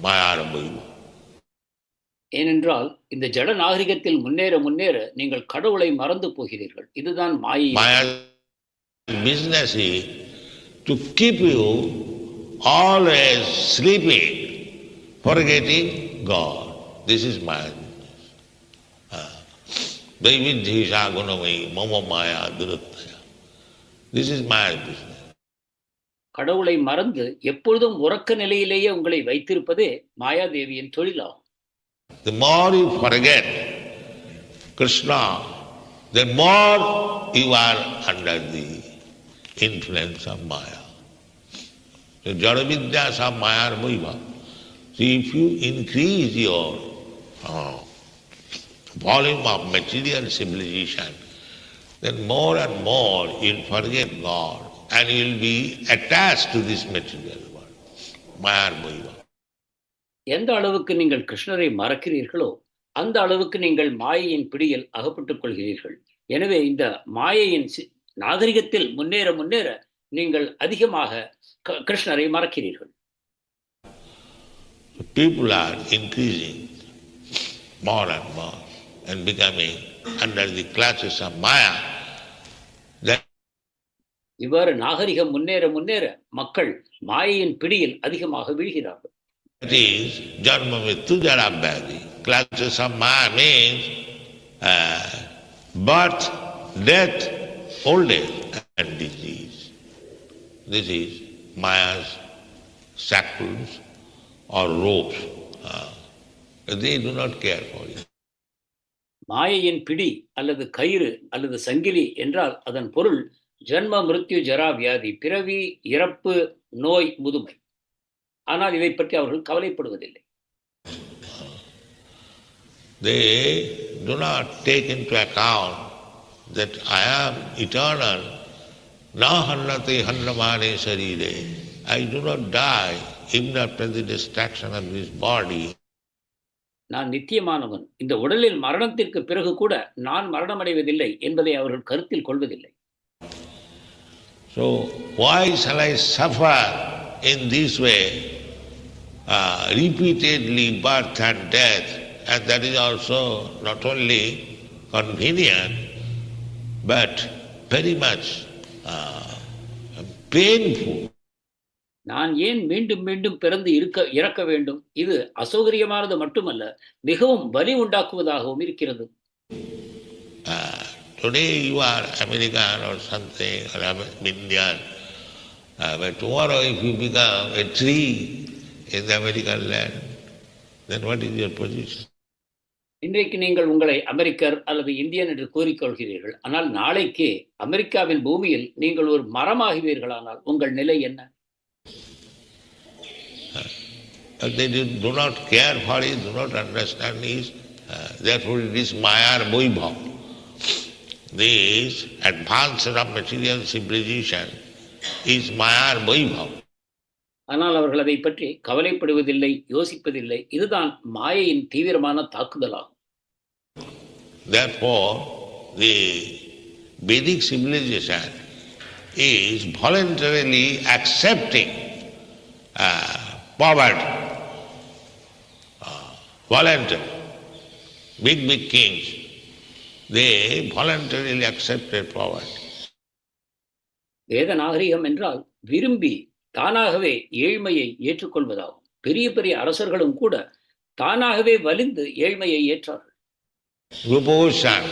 Mayara vaibhav. ஏனென்றால் இந்த ஜட நாகரிகத்தில் முன்னேற முன்னேற நீங்கள் கடவுளை மறந்து போகிறீர்கள். இதுதான் மாயை. Maya's business is to keep you always sleeping, forgetting God. This is Maya's business. Daividhisha gunamai mama maya durataya. This is Maya's business. கடவுளை மறந்து எப்பொழுதும் உறக்க நிலையிலேயே உங்களை வைத்திருப்பதே மாயாதேவியின் தொழிலாகும். The more you forget Krishna, the more you are under the influence of Maya. So Jadavidya sa Maya Vaibhav. So if you increase your volume of material civilization, then more and more you'll forget God and you'll be attached to this material world. Maya Vaibhav. எந்த அளவுக்கு நீங்கள் கிருஷ்ணரை மறக்கிறீர்களோ அந்த அளவுக்கு நீங்கள் மாயையின் பிடியில் அகப்பட்டுக் கொள்கிறீர்கள். எனவே இந்த மாயையின் நாகரிகத்தில் முன்னேற முன்னேற நீங்கள் அதிகமாக கிருஷ்ணரை மறக்கிறீர்கள். People are increasing more and more and becoming under the clutches of Maya. இவ்வாறு நாகரிகம் முன்னேற முன்னேற மக்கள் மாயையின் பிடியில் அதிகமாக வீழ்கிறார்கள். That is Janma Mrityu Jara Vyadhi. Clutches of Maya means birth, death, old age and disease. This is Maya's shackles or ropes. They do not care for you. மாயையின் பிடி அல்லது கயிறு அல்லது சங்கிலி என்றால் அதன் பொருள் ஜன்ம மிருத்யு ஜரா வியாதி, பிறவி, இறப்பு, நோய், முதுமை. ஆனால் இதை பற்றி அவர்கள் கவலைப்படுவதில்லை. They do not take into account that I am eternal. Na hannate hannamane sarire. I do not die even after the destruction of this body. நான் நித்தியமானவன், இந்த உடலில் மரணத்திற்கு பிறகு கூட நான் மரணமடைவதில்லை என்பதை அவர்கள் கருத்தில் கொள்வதில்லை. So why shall I suffer in this way, repeatedly birth and death, and that is also not only convenient but very much painful. நான் ஏன் மீண்டும் மீண்டும் பிறந்து இறக்க வேண்டும்? இது அசௌகரியமானது மட்டுமல்ல, மிகவும் வலி உண்டாக்குவதாகவும் இருக்கிறது. Today you are American or something, or Indian, but tomorrow if you become a tree in the American land, then what is your position? இன்றைக்கு நீங்கள் உங்களை அமெரிக்கர் அல்லது இந்தியன் என்று கூறிக்கொள்கிறீர்கள். ஆனால் நாளைக்கே அமெரிக்காவின் பூமியில் நீங்கள் ஒரு மரமாகுவீர்களானால் உங்கள் நிலை என்ன? They do not care for it, do not understand it. Therefore it is Maya Vaibhav. This advance of material civilization is Maya Vaibhav. ஆனால் அவர்கள் அதை பற்றி கவலைப்படுவதில்லை, யோசிப்பதில்லை. இதுதான் மாயையின் தீவிரமான தாக்குதலாகும். Therefore the Vedic civilization is voluntarily accepting poverty. Voluntary. Big kings, they voluntarily accepted poverty. வேத நாகரிகம் என்றால் விரும்பி தானாகவே ஏழ்மையை ஏற்றுக்கொள்வதாகும். பெரிய பெரிய அரசர்களும் கூட தானாகவே வலிந்து ஏழ்மையை ஏற்றார்கள். Devotion.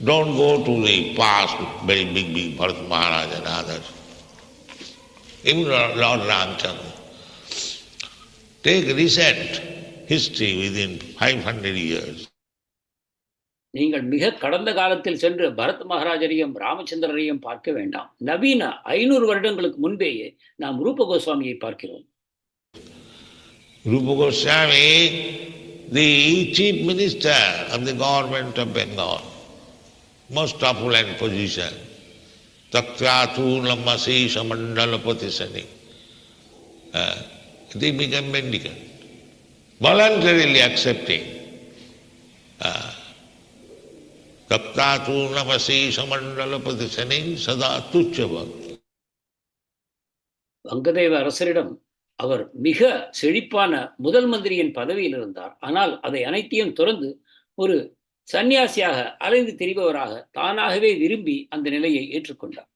Don't go to the past, very big Bharat Maharaj and others. Even Lord Ramchandra. Take recent history within 500 years. நீங்கள் மிக கடந்த காலத்தில் சென்று பரத் மகாராஜரையும் ராமச்சந்திரரையும் பார்க்க வேண்டாம். நவீன 500 வருடங்களுக்கு முன்பேயே நாம் ரூப கோஸ்வாமியை பார்க்கிறோம். Rupa Goswami, the chief minister of the government of Bengal, most opulent position, Taktyatu Lamasi Samandalapati Sani. They became mendicant, voluntarily accepting. Taktyatu Lamasi Samandalapati Sani Sada Tuchava. வங்கதேவ அரசரிடம் அவர் மிக செழிப்பான முதல் மந்திரியின் பதவியில் இருந்தார். ஆனால் அதை அனைத்தையும் துறந்து ஒரு சன்னியாசியாக அலைந்து திரிபவராக தானாகவே விரும்பி அந்த நிலையை ஏற்றுக்கொண்டார்.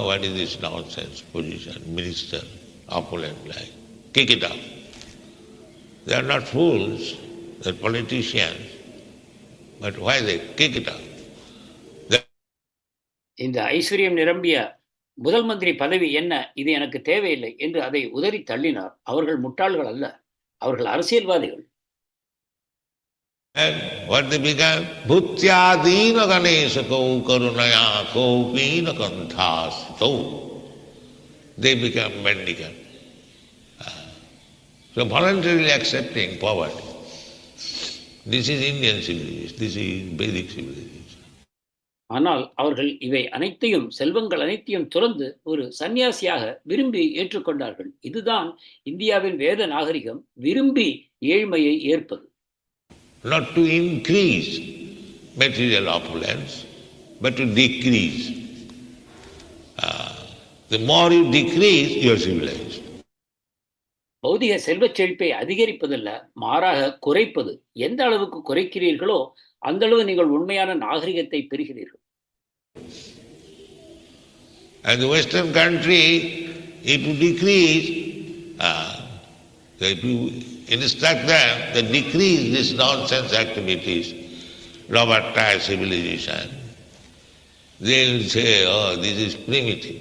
What is this nonsense position? Minister, opulent life. Kick it out. They are not fools, they are politicians. But why they kick it out? இந்த ஐஸ்வர்யம் நிரம்பிய முதல் மந்திரி பதவி என்ன, இது எனக்கு தேவையில்லை என்று அதை உதறி தள்ளினார். அவர்கள் முட்டாள்கள் அல்ல, அவர்கள் அரசியல்வாதிகள். And what they began? Bhutyadina Ganesha Kau Karunaya Kau Pina Kanthasito. They become mendicant. So voluntarily accepting poverty. This is Indian civilization, this is Vedic civilization. ஆனால் அவர்கள் இவை அனைத்தையும், செல்வங்கள் அனைத்தையும் துறந்து ஒரு சன்னியாசியாக விரும்பி ஏற்றுக்கொண்டார்கள். இதுதான் இந்தியாவின் வேத நாகரிகம், விரும்பி ஏழ்மையை ஏற்பது. Not to increase material opulence, but to decrease. The more you decrease, you are civilized. பௌதிக செல்வச் செழிப்பை அதிகரிப்பதல்ல, மாறாக குறைப்பது. எந்த அளவுக்கு குறைக்கிறீர்களோ அந்த அளவு நீங்கள் உண்மையான நாகரிகத்தை பெறுகிறீர்கள். And the Western country, if you decrease, if you instruct them to decrease these nonsense activities, Robert-type civilization, they will say, oh, this is primitive.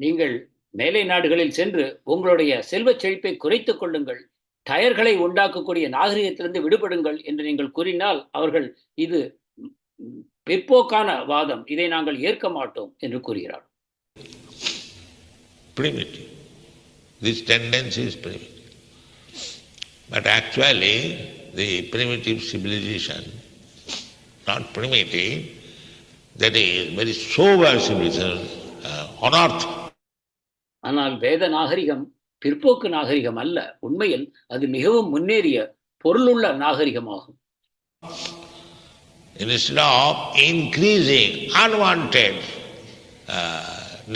நீங்கள் மேலை நாடுகளில் சென்று உங்களுடைய செல்வச் செழிப்பை குறைத்துக் கொள்ளுங்கள், டயர்களை உண்டாக்கக்கூடிய நாகரிகத்திலிருந்து விடுபடுங்கள் என்று நீங்கள் கூறினால் அவர்கள் இது பிற்போக்கான வாதம், இதை நாங்கள் ஏற்க மாட்டோம் என்று கூறுகிறார். Primitive. This tendency is primitive. But actually, the primitive civilization, not primitive, that is very sober civilization, unearthed. ஆனால் வேத நாகரிகம் பிற்போக்கு நாகரிகம் அல்ல, உண்மையில் அது மிகவும் முன்னேறிய பொருளுள்ள நாகரிகமாகும். Instead of increasing unwanted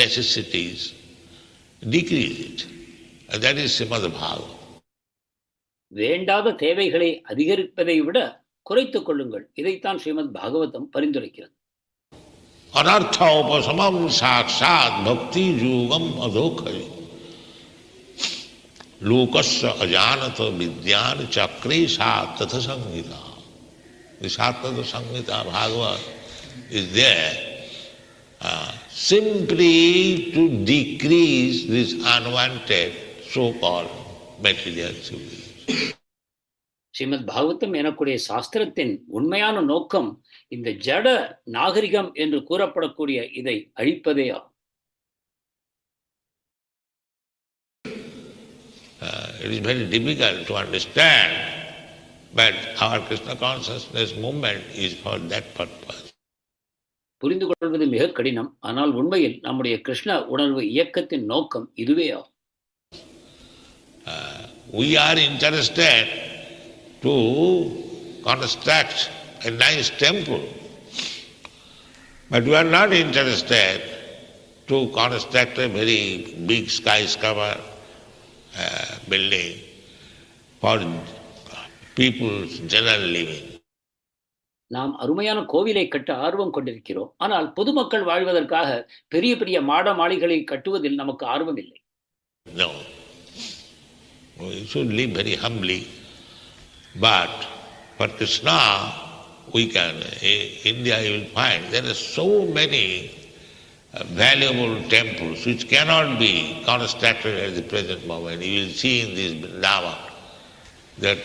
necessities, decrease it. And that is Srimad Bhagavatam. வேண்டாத தேவைகளை அதிகரிப்பதை விட குறைத்துக் கொள்ளுங்கள், இதைத்தான் ஸ்ரீமத் பாகவதம் பரிந்துரைக்கிறது. Anartha upasamam sakshat bhakti yugam adhokhari lokasya ajanata vidyana chakre sattatha samhita. The Sattatha Samhita Bhagavad is there simply to decrease this unwanted so-called material civilization. Srimad Bhagavatam எனக்கூடிய சாஸ்திரத்தின் உண்மையான நோக்கம் இந்த ஜட நாகரிகம் என்று கூறப்படக்கூடிய இதை அழிப்பதே ஆகும். It is very difficult to understand, but our Krishna consciousness movement is for that purpose. புரிந்து கொள்வது மிக கடினம், ஆனால் உண்மையில் நம்முடைய கிருஷ்ண உணர்வு இயக்கத்தின் நோக்கம் இதுவே ஆகும். We are interested to construct a nice temple, but we are not interested to construct a very big skyscraper building for people's general living. நாம் அருமையான கோவிலை கட்ட ஆர்வம் கொண்டிருக்கிறோம், ஆனால் பொதுமக்கள் வாழ்வதற்காக பெரிய பெரிய மாட மாளிகளை கட்டுவதில் நமக்கு ஆர்வம் இல்லை. No, we should live very humbly, but for Krishna we can, in India you will find there are so many valuable temples which cannot be constructed at the present moment. You will see in this Vrindavan that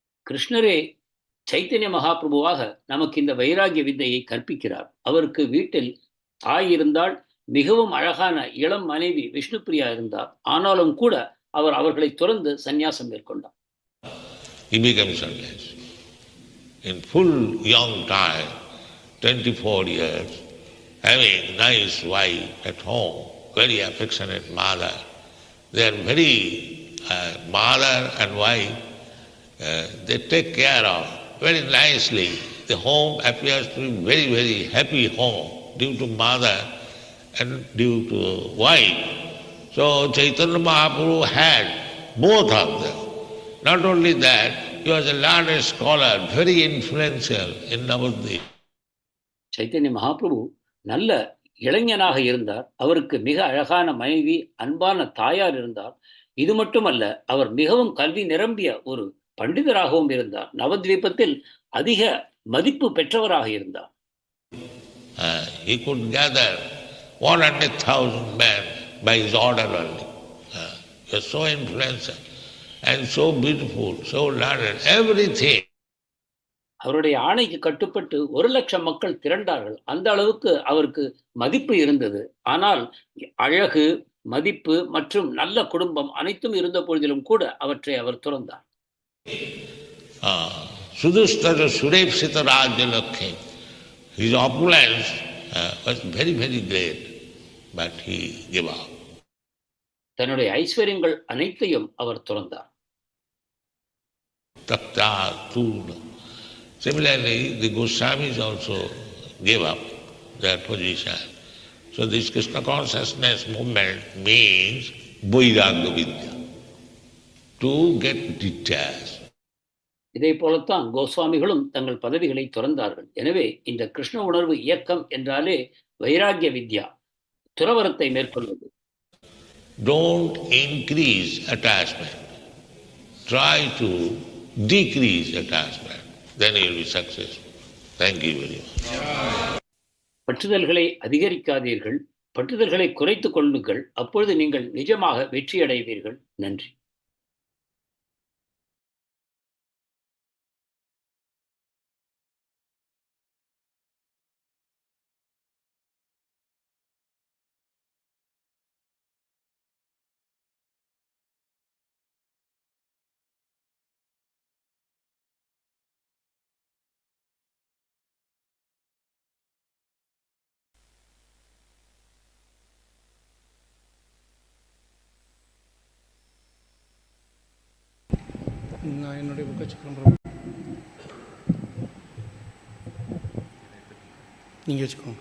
கிருஷ்ணரே சைத்தன்ய மகாபிரபுவாக நமக்கு இந்த வைராகிய வித்தையை கற்பிக்கிறார். அவருக்கு வீட்டில் தாய் இருந்தால், மிகவும் அழகான இளம் மனைவி விஷ்ணுபிரியா இருந்தார். ஆனாலும் கூட அவர் அவர்களை துறந்து சந்நியாசம் மேற்கொண்டார். He became sannyasi. In full young time, 24 years, having nice wife at home, very affectionate mother. They are very, mother and wife, they take care of very nicely. The home appears to be very, very happy home due to mother and due to wife. So Chaitanya Mahaprabhu had both of them. Not only that, he was a learned scholar, very influential in Navadvip. Chaitanya Mahaprabhu நல்ல இளைஞனாக இருந்தார். அவருக்கு மிக அழகான மனைவி, அன்பான தாயார் இருந்தார். இது மட்டுமல்ல, அவர் மிகவும் கல்வி நிரம்பிய ஒரு பண்டிதராகவும் இருந்தார். நவத்வீபத்தில் அதிக மதிப்பு பெற்றவராக இருந்தார். He could gather 100,000 men by his order only. He was so influential and so beautiful, so learned, everything. அவருடைய ஆணைக்கு கட்டுப்பட்டு 1,00,000 மக்கள் திரண்டார்கள். அந்த அளவுக்கு அவருக்கு மதிப்பு இருந்தது. ஆனால் அழகு, மதிப்பு மற்றும் நல்ல குடும்பம் அனைத்தும் இருந்த பொழுதிலும் கூட அவற்றை அவர் துறந்தார். Sudhustara Surepsita Rajya Lakshmi. His opulence was very, very great, but he gave up. தன்னுடைய ஐஸ்வர்யங்கள் அனைத்தையும் அவர் துறந்தார். Tapta Tuna. Similarly, the Goswamis also gave up their position. So this Krishna consciousness movement means Vairagya Vidya, to get detached. இதே போலத்தான் கோஸ்வாமிகளும் தங்கள் பதவிகளை துறந்தார்கள். எனவே இந்த கிருஷ்ண உணர்வு இயக்கம் என்றாலே வைராகிய வித்யா, துறவரத்தை மேற்கொள்வது. Don't increase attachment. Try to decrease attachment. Then you will be successful. Thank you very much. பற்றுதல்களை அதிகரிக்காதீர்கள், பற்றுதல்களை குறைத்துக் கொள்ளுங்கள். அப்பொழுது நீங்கள் நிஜமாக வெற்றி அடைவீர்கள். நன்றி. நான் என்னுடைய புக்கை வச்சுக்கிறேன். நீங்கள் வச்சுக்கோங்க.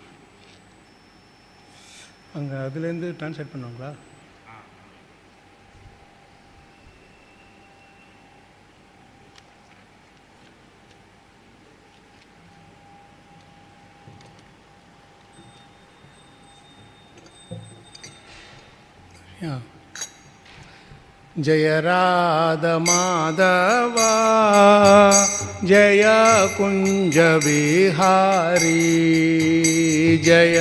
அங்கே அதுலேருந்து ட்ரான்ஸ்லேட் பண்ணுவாங்களா? जय राधा माधवा जय कुंज बिहारी जय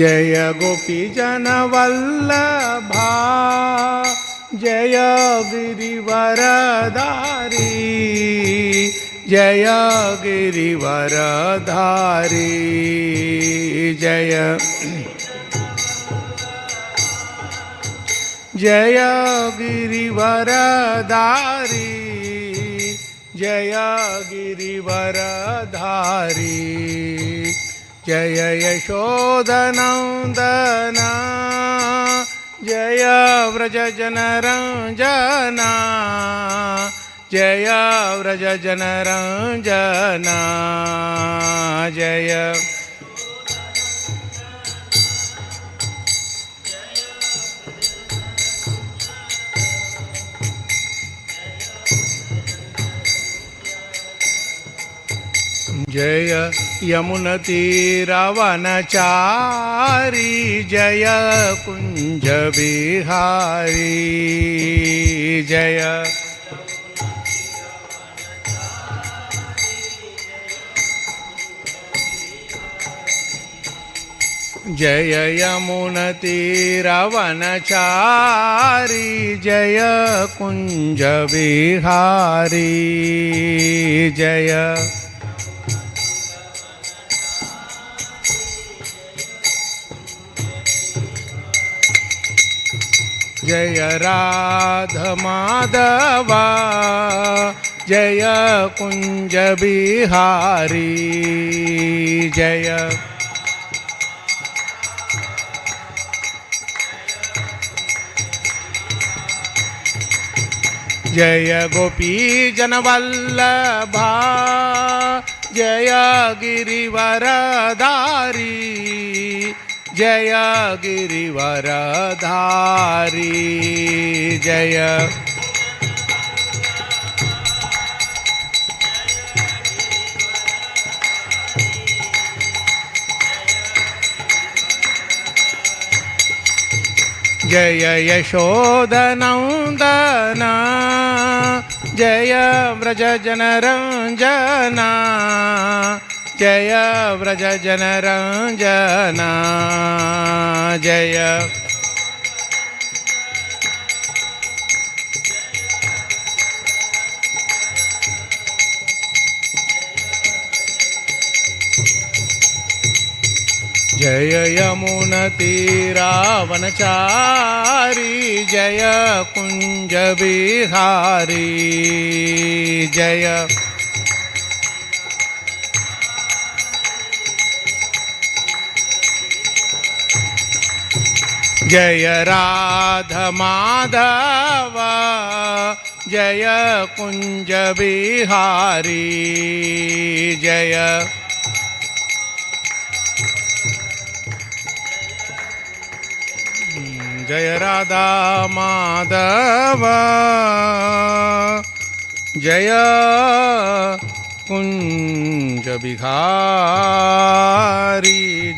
जय गोपी जन वल्लभा जय गिरिवरधारी जय गिरिवरधारी जय जय गिरिवरधारी जय गिरिवरधारी जय यशोदनन्दना जय व्रजजनरञ्जना जय व्रजजनरञ्जना जय जय यमुनतीरवनचारी जय कुंज बिहारी जय जय यमुनतीरवनचारी जय कुंज विहारी जय जय राधा माधव जय कुंज बिहारी जय जय गोपी जनवल्लभा जय गिरिवरधारी जय गिरिवरधारी जय जय यशोदनंदन जय व्रज जनरंजना जय व्रज जनरंजना जय जय यमुनतीरावनचारी जय कुंज बिहारी जय जय राधा माधव जय कुंज बिहारी जय जय राधा माधव जय कुंज बिहारी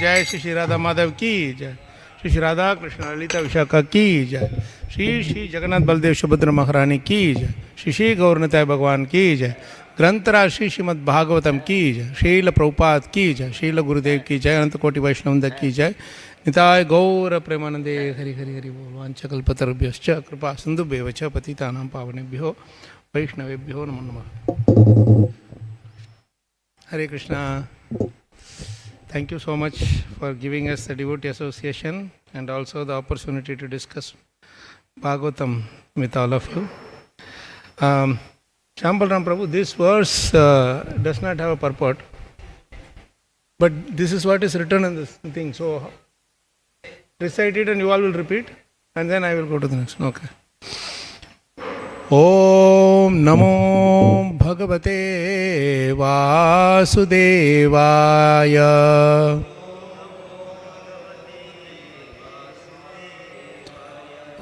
जय श्री राधा माधव की जय श्री राधा कृष्ण ललिता विशाखा की जय श्री जगन्नाथ बलदेव सुभद्रा महारानी की जय श्री गौरनिताय भगवान की जय ग्रंथराज श्री श्रीमद् भागवतम की जय श्रील प्रभुपाद की जय श्रील गुरुदेव की जय अनंत कोटि वैष्णववृंद की जय निताय गौर प्रेमानंदे हरि हरि हरि बोल वाञ्छकल्पतरुभ्यश्च कृपा सिन्धुभ्येव च पतितानां पावनेभ्यो वैष्णवेभ्यो नमो नमः. Hare Krishna. Thank you so much for giving us the devotee association and also the opportunity to discuss Bhagavatam with all of you. Shambalram Prabhu, this verse does not have a purport, but this is what is written in this thing. So recite it and you all will repeat and then I will go to the next one. Okay. Om Namo Bhagavate Vasudevaya.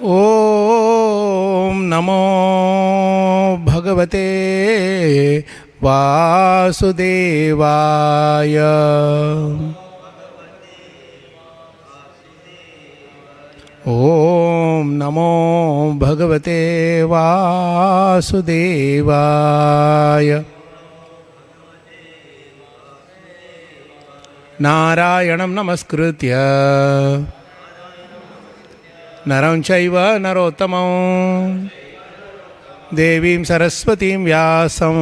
Om Namo Bhagavate Vasudevaya. Om Namo Bhagavate Vasudevaya. Narayanam namaskritya naram chaiva narottamam devim saraswatim vyasam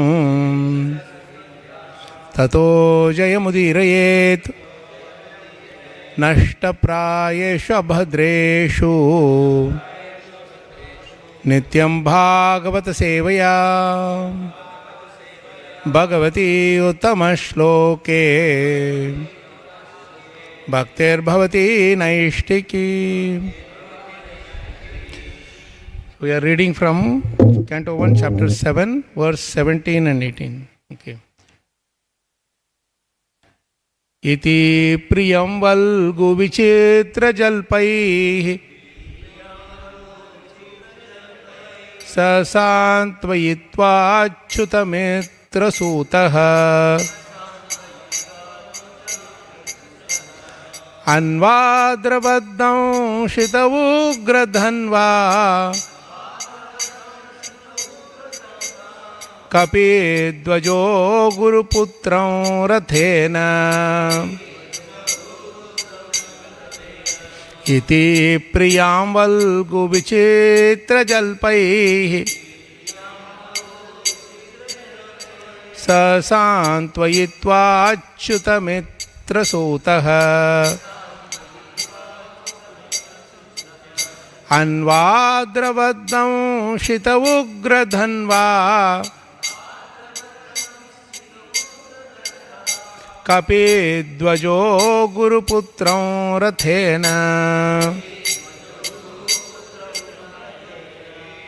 tato jayamudirayet नष्टप्रायेषु भद्रेषु नित्यं भागवत सेवया Bhagwati उत्तमश्लोके भक्तिर्भवति नैष्टिकी. We are reading from Canto 1, Chapter 7, verse 17 and 18. Okay. इति प्रियं वल्गु विचित्रजल्पैः ससान्त्वयित्वाच्युतमित्रसूतः अन्वाद्रबद्धं उग्रधन्वा कपिध्वजो गुरुपुत्रं रथेन इति प्रियाम्बल्गुविचित्रजल्पैः ससान्त्वयित्वाच्युतमित्रसूतः अन्वाद्रवद्दंशित उग्रधन्वा कपिध्वजो गुरुपुत्रं रथेन।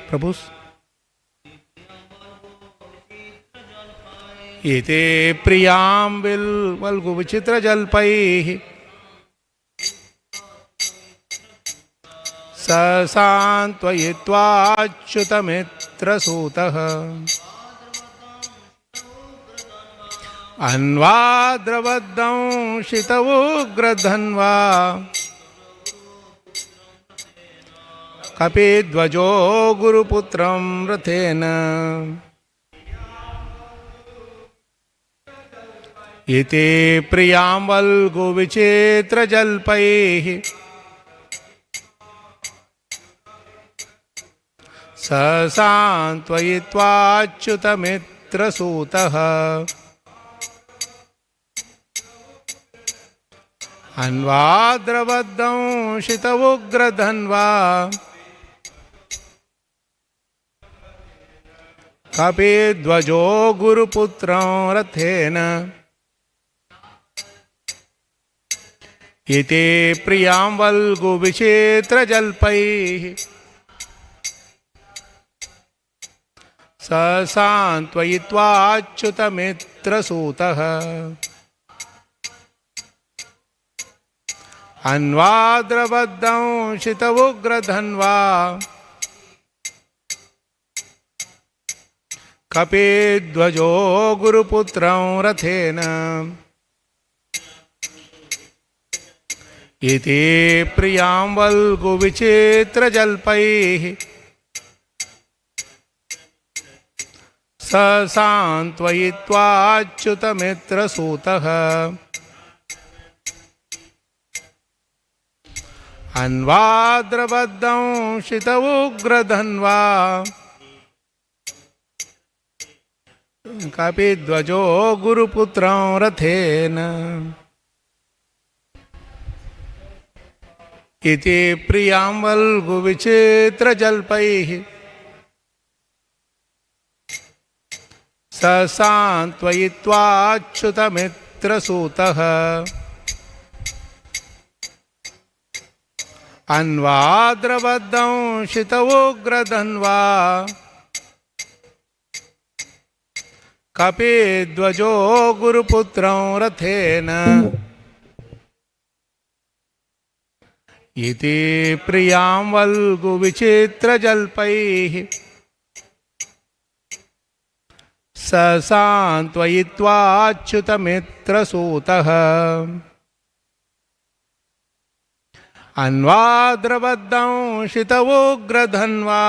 प्रभु एते प्रियाम्बल्गुविचित्रजल्पैः ससान्त्वयित्वाच्युतमित्रसूतः अन्वाद्रवद्दंशित उग्रधन्वा कपिध्वजो गुरुपुत्रं रथेन। इति प्रियाम्बल्गुविचित्रजल्पैः ससान्त्वयित्वाच्युतमित्रसूतः अन्वाद्रवद्दंशित उग्रधन्वा कपिध्वजो गुरुपुत्रं रथेन। इति प्रियाम्बल्गुविचित्रजल्पैः ससान्त्वयित्वाच्युतमित्रसूतः अन्वाद्रवद्दंशित उग्रधन्वा कपिध्वजो गुरुपुत्रं रथेन। इति प्रियाम्बल्गुविचित्रजल्पैः ससान्त्वयित्वाच्युतमित्रसूतः अन्वाद्रवद्दंशित उग्रधन्वा कपिध्वजो गुरुपुत्रं रथेन। इति प्रियाम्बल्गुविचित्रजल्पैः ससान्त्वयित्वाच्युतमित्रसूतः अन्वाद्रवद्दंशित उग्रधन्वा कपिध्वजो गुरुपुत्रं रथेन। इति प्रियाम्बल्गुविचित्रजल्पैः ससान्त्वयित्वाच्युतमित्रसूतः अन्वाद्रवद्दंशित उग्रधन्वा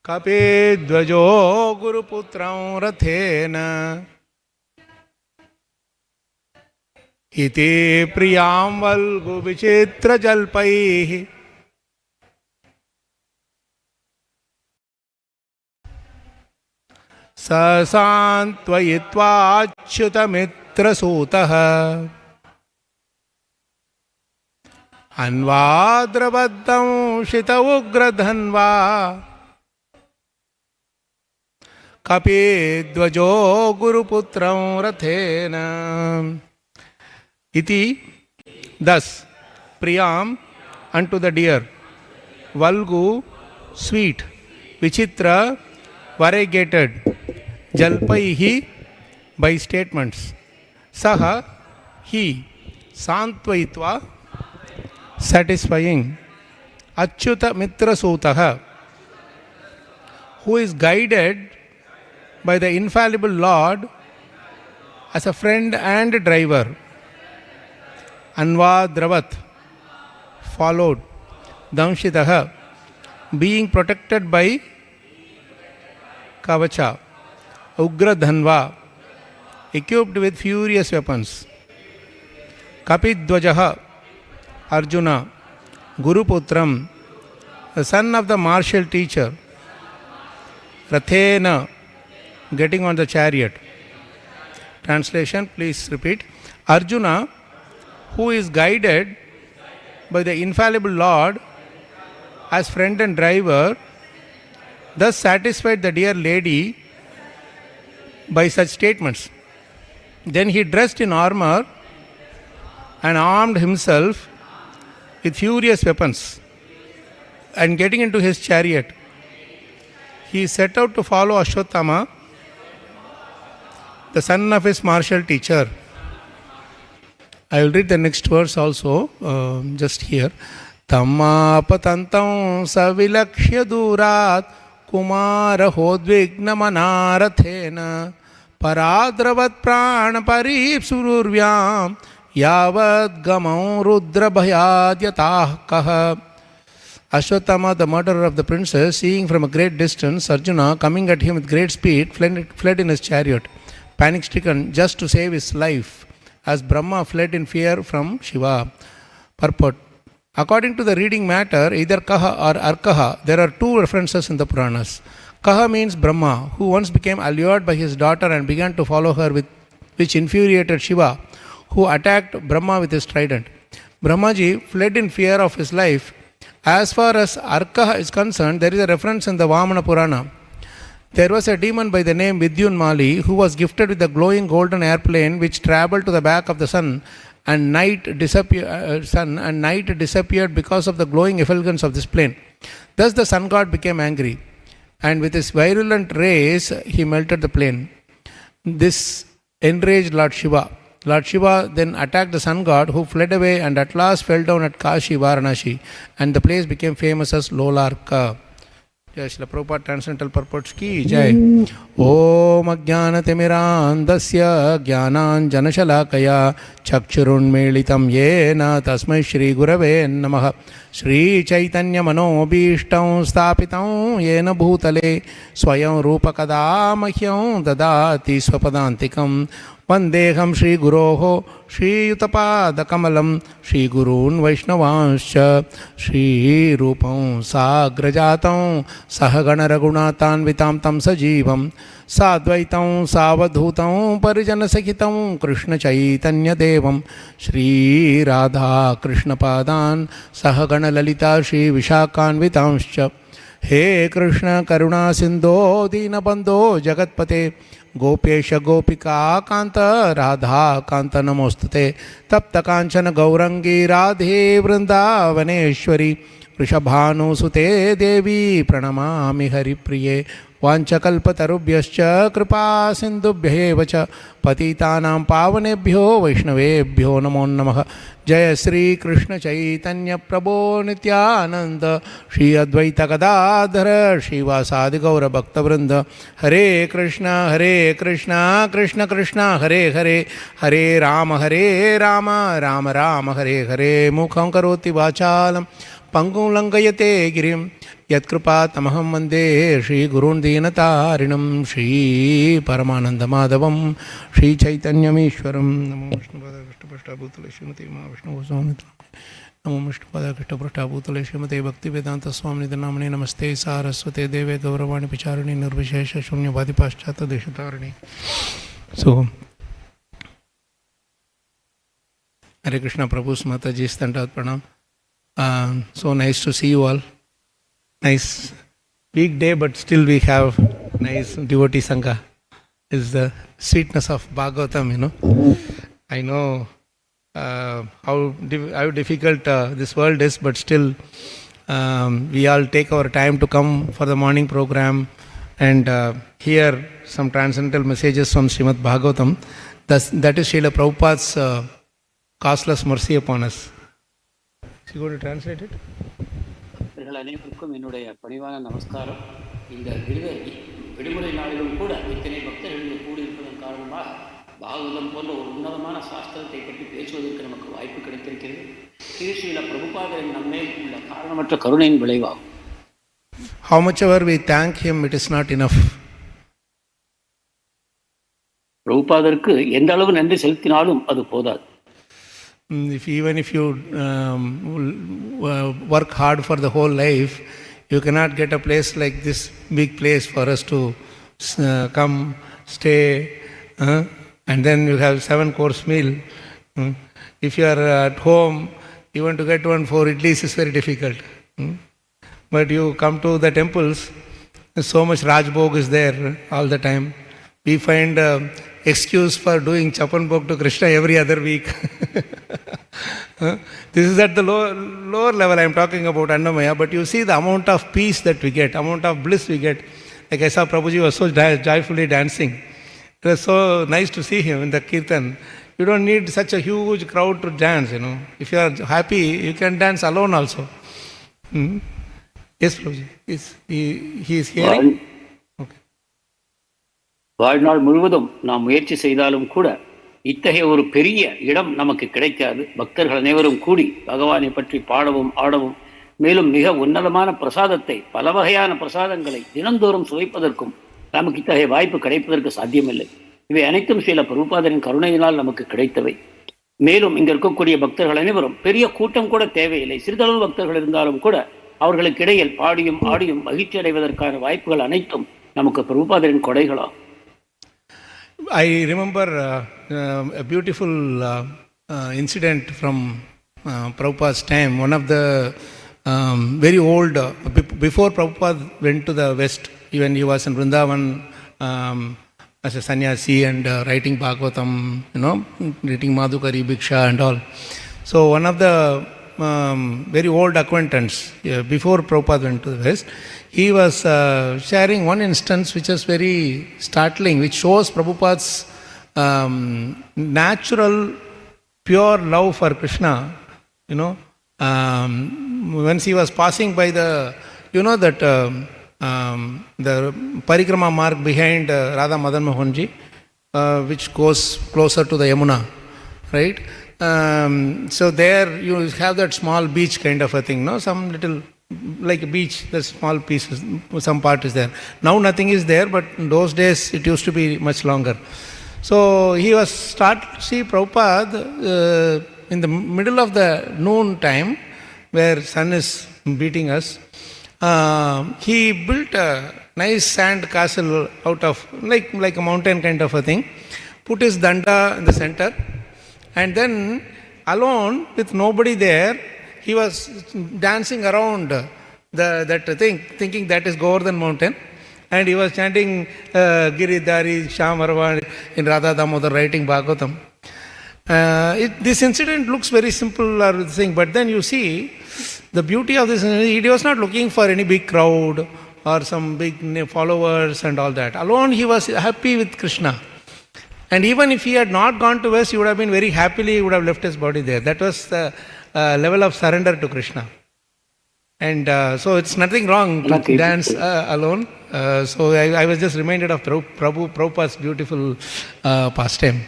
कपिध्वजो गुरुपुत्रं रथेन। इति प्रियाम्बल्गुविचित्रजल्पैः ससान्त्वयित्वाच्युतमित्रसूतः अन्वाद्रवद्दंशित उग्रधन्वा कपिध्वजो गुरुपुत्रं रथेन। Iti, thus, Priyam unto the deer, Valgu, sweet, Vichitra, variegated, Jalpaihi, by statements, Saha, he, Santvaitva, satisfying, Achyuta Mitra Sutaha, who is guided by the infallible Lord as a friend and driver. Anvadravat, followed. Damshitaha, being protected by Kavacha. Ugra Dhanva, equipped with furious weapons. Kapidvajaha Arjuna Guruputram, the son of the martial teacher, Rathena, getting on the chariot. Translation, please repeat. Arjuna, who is guided by the infallible Lord as friend and driver, thus satisfied the dear lady by such statements. Then he dressed in armor and armed himself with furious weapons, and getting into his chariot, he set out to follow Ashwatthama, the son of his martial teacher. I will read the next verse also, just here. Tammapatantam savilakshya durat kumara hodvigna manarathena paradravat prana paripsururvyam yavad gamam rudra bhayadyatah kaha. Ashwatthama, the murderer of the princess, seeing from a great distance Arjuna coming at him with great speed, fled in his chariot, panic-stricken, just to save his life, as Brahma fled in fear from Shiva. Purport. According to the reading matter, either Kaha or Arkaha, there are two references in the Puranas. Kaha means Brahma, who once became allured by his daughter and began to follow her, which infuriated Shiva, who attacked Brahma with his trident. Brahmaji fled in fear of his life. As far as Arkaha is concerned, there is a reference in the Vamana Purana. There was a demon by the name Vidyunmali who was gifted with a glowing golden airplane which travelled to the back of the sun, and night disappeared because of the glowing effulgence of this plane. Thus the sun god became angry, and with his virulent rays he melted the plane. This enraged Lord Shiva. Lord Shiva then attacked the sun god, who fled away and at last fell down at Kashi, Varanasi, and the place became famous as Lolarka. Jai Srila Prabhupada Transcendental Purports ki Jai. Om Ajnanatimirandasya Jnananjanashalakaya Chakshurunmelitam Yena Tasmai Shri Gurave Namaha. Shri Chaitanya Manobishtam Stapitam Yena Bhutale Swayam Rupakadamahyam Dadati Swapadantikam Vandeham Shri Guroho Shri Yutapadakammalam Shri Gurun Vaishnavanscha Shri Rupam Sagrajatam Sahagana Raghunatan Vitam Tam Sajivam Sadvaitam Savadhutam Parijana Sakhitam Krishna Chaitanya Devam Shri Radha Krishna Padan Sahagana Lalita Shri Vishakan Vitamscha. He Krishna Karuna Sindho Dinabandho Jagatpate Gopesha Gopika Kanta Radha Kanta Namostate Tapta Kanchana Gaurangi Radhe Vrindavaneshwari Rishabhanu Sute Devi Pranamami Hari Priye Vanchakalpatarubhyascha Kripa Sindhubhyevacha Patitanam Pavanebhyo Vaishnavebhyo Namo Namaha. Jaya Sri Krishna Chaitanya Prabhu Nityananda Shri Advaita Gadadhara Shri Vasadi Gaura Bhakta Vrinda. Hare Krishna Krishna Krishna Hare Hare Hare Rama Rama Rama Hare Hare. Mukham Karoti Vachalam Pangum Langayate Girim Yatkrupa Tamaham Vande Shri Gurun Dinatarinam Shri Paramananda Madhavam Shri Chaitanya Mishwaram. Namo Vishnu Pada Krishna Prashta Bhutale Srimati Ma Vishnu Goswami Namo Vishnu Pada Krishna Prashta Bhutale Srimati Bhakti Vedanta Swami Namane Namaste Saraswate Deve Gauravani Picharani Nirvishesha Shunya Bhadi Paschata Deshatarani. So, Hare Krishna Prabhu's Mataji Standard Pranam. So nice to see you all. Nice weekday, but still we have nice devotee sangha. Is the sweetness of Bhagavatam, you know. I know how difficult this world is, but still we all take our time to come for the morning program and hear some transcendental messages from Srimad Bhagavatam. That is Srila Prabhupada's costless mercy upon us. Is he going to translate it? அனைவருக்கும் என்னுடைய பணிவான நமஸ்காரம். இந்த விடுமுறை நாளிலும் கூட இத்தனை பக்தர்கள் இங்கு கூடியிருப்பதன் காரணமாக பாகவதம் போன்ற ஒரு உன்னதமான சாஸ்திரத்தை பற்றி பேசுவதற்கு நமக்கு வாய்ப்பு கிடைத்திருக்கிறது. இது ஸ்ரீல பிரபுபாதரின் நம்மேல் உள்ள காரணமற்ற கருணையின் விளைவாகும். How much ever we thank him, it is not enough. பிரபுபாதருக்கு எந்த அளவு நன்றி செலுத்தினாலும் அது போதாது. Even if you work hard for the whole life, you cannot get a place like this big place for us to come, stay, and then you have 7-course meal. If you are at home, even to get 4 idlis is very difficult. But you come to the temples, so much Rajbhog is there all the time. We find excuse for doing Chapan Bhog to Krishna every other week. This is at the lower level I am talking about Annamaya, but you see the amount of peace that we get, amount of bliss we get. Like I saw Prabhuji was so joyfully dancing. It was so nice to see him in the kirtan. You don't need such a huge crowd to dance, If you are happy, you can dance alone also. Yes, Prabhuji. He is hearing? வாழ்நாள் முழுவதும் நாம் முயற்சி செய்தாலும் கூட இத்தகைய ஒரு பெரிய இடம் நமக்கு கிடைக்காது. பக்தர்கள் அனைவரும் கூடி பகவானை பற்றி பாடவும் ஆடவும், மேலும் மிக உன்னதமான பிரசாதத்தை, பல வகையான பிரசாதங்களை தினந்தோறும் சுவைப்பதற்கும் நமக்கு இத்தகைய வாய்ப்பு கிடைப்பதற்கு சாத்தியமில்லை. இவை அனைத்தும் ஸ்ரீல பிரபுபாதரின் கருணையினால் நமக்கு கிடைத்தவை. மேலும் இங்க இருக்கக்கூடிய பக்தர்கள் அனைவரும் பெரிய கூட்டம் கூட தேவையில்லை. சிறிதளவு பக்தர்கள் இருந்தாலும் கூட அவர்களுக்கு இடையில் பாடியும் ஆடியும் மகிழ்ச்சி அடைவதற்கான வாய்ப்புகள் அனைத்தும் நமக்கு பிரபுபாதரின் கொடைகளாகும். I remember a beautiful incident from Prabhupada's time. One of the very old, before Prabhupada went to the West, even he was in Vrindavan as a sannyasi and writing Bhagavatam, reading Madhukari, Bhiksha and all. So one of the very old acquaintance, before Prabhupada went to the West, he was sharing one instance which is very startling, which shows Prabhupada's natural, pure love for Krishna. Once he was passing by the, that the Parikrama mark behind Radha Madan Mohanji, which goes closer to the Yamuna, right? So there you have that small beach kind of a thing, some little like a beach, the small pieces, some part is there. Now nothing is there, but in those days it used to be much longer. So he was see Prabhupada in the middle of the noon time where sun is beating us. He built a nice sand castle out of like a mountain kind of a thing, put his danda in the center, and then alone with nobody there, he was dancing around that thing, thinking that is Govardhan mountain, and he was chanting Giridhari Shamarva in Radha Damodar, writing Bhagavatam. This incident looks very simple or thing, but then you see the beauty of this. He was not looking for any big crowd or some big followers and all that. Alone he was happy with Krishna. And even if he had not gone to West, he would have been very happily, he would have left his body there. That was the level of surrender to Krishna. And so it's nothing wrong to dance alone. So I was just reminded of Prabhupada's beautiful pastime.